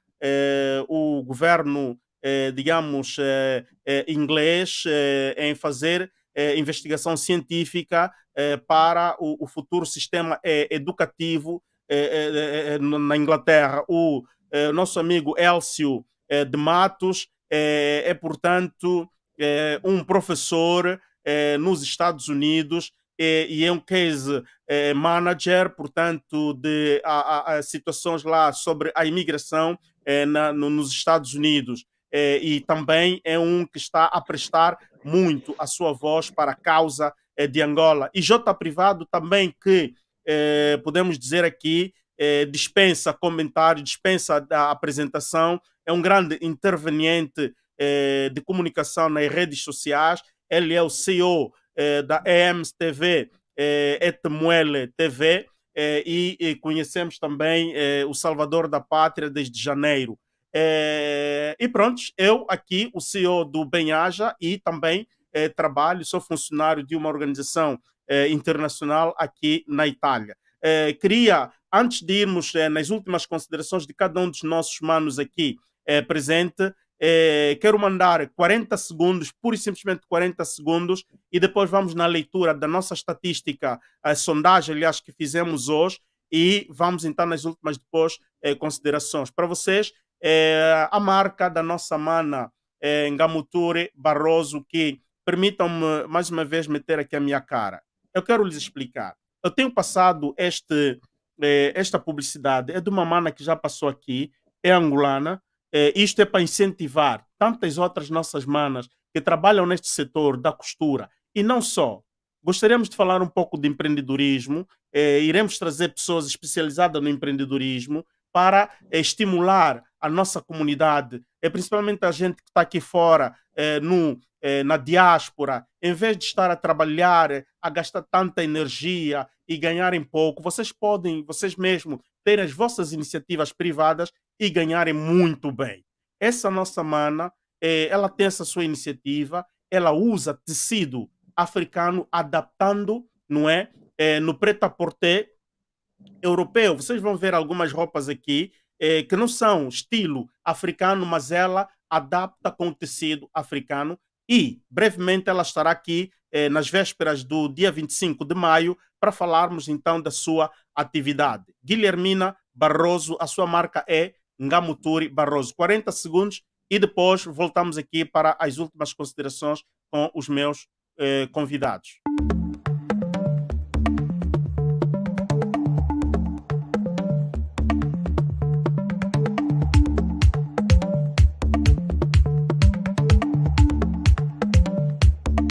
o governo, digamos, inglês, em fazer investigação científica para o futuro sistema educativo na Inglaterra. O nosso amigo Elcio de Matos portanto, um professor nos Estados Unidos e é um case manager, portanto, de situações lá sobre a imigração nos Estados Unidos. E também é um que está a prestar muito a sua voz para a causa de Angola. E J Privado também, que podemos dizer aqui, dispensa comentário, dispensa a apresentação, é um grande interveniente de comunicação nas redes sociais. Ele é o CEO da EMS-TV, Etemuele TV, e conhecemos também o Salvador da Pátria desde janeiro. E pronto, eu aqui, o CEO do Bem-Aja, e também trabalho, sou funcionário de uma organização internacional aqui na Itália. Queria, antes de irmos nas últimas considerações de cada um dos nossos manos aqui presente, quero mandar 40 segundos, pura e simplesmente 40 segundos, e depois vamos na leitura da nossa estatística, a sondagem, aliás, que fizemos hoje, e vamos então nas últimas depois considerações. Para vocês, a marca da nossa mana Ngamuturi Barroso, que permitam-me mais uma vez meter aqui a minha cara. Eu quero lhes explicar. Eu tenho passado esta publicidade, é de uma mana que já passou aqui, é angolana. Isto é para incentivar tantas outras nossas manas que trabalham neste setor da costura. E não só. Gostaríamos de falar um pouco de empreendedorismo. Iremos trazer pessoas especializadas no empreendedorismo para estimular a nossa comunidade, principalmente a gente que está aqui fora, na diáspora. Em vez de estar a trabalhar, a gastar tanta energia e ganharem pouco, vocês podem, vocês mesmos, ter as vossas iniciativas privadas e ganharem muito bem. Essa nossa mana, ela tem essa sua iniciativa, ela usa tecido africano, adaptando, não é? No prêt-à-porter europeu. Vocês vão ver algumas roupas aqui que não são estilo africano, mas ela adapta com o tecido africano, e brevemente ela estará aqui nas vésperas do dia 25 de maio para falarmos então da sua atividade. Guilhermina Barroso, a sua marca é Ngamuturi Barroso. 40 segundos e depois voltamos aqui para as últimas considerações com os meus convidados.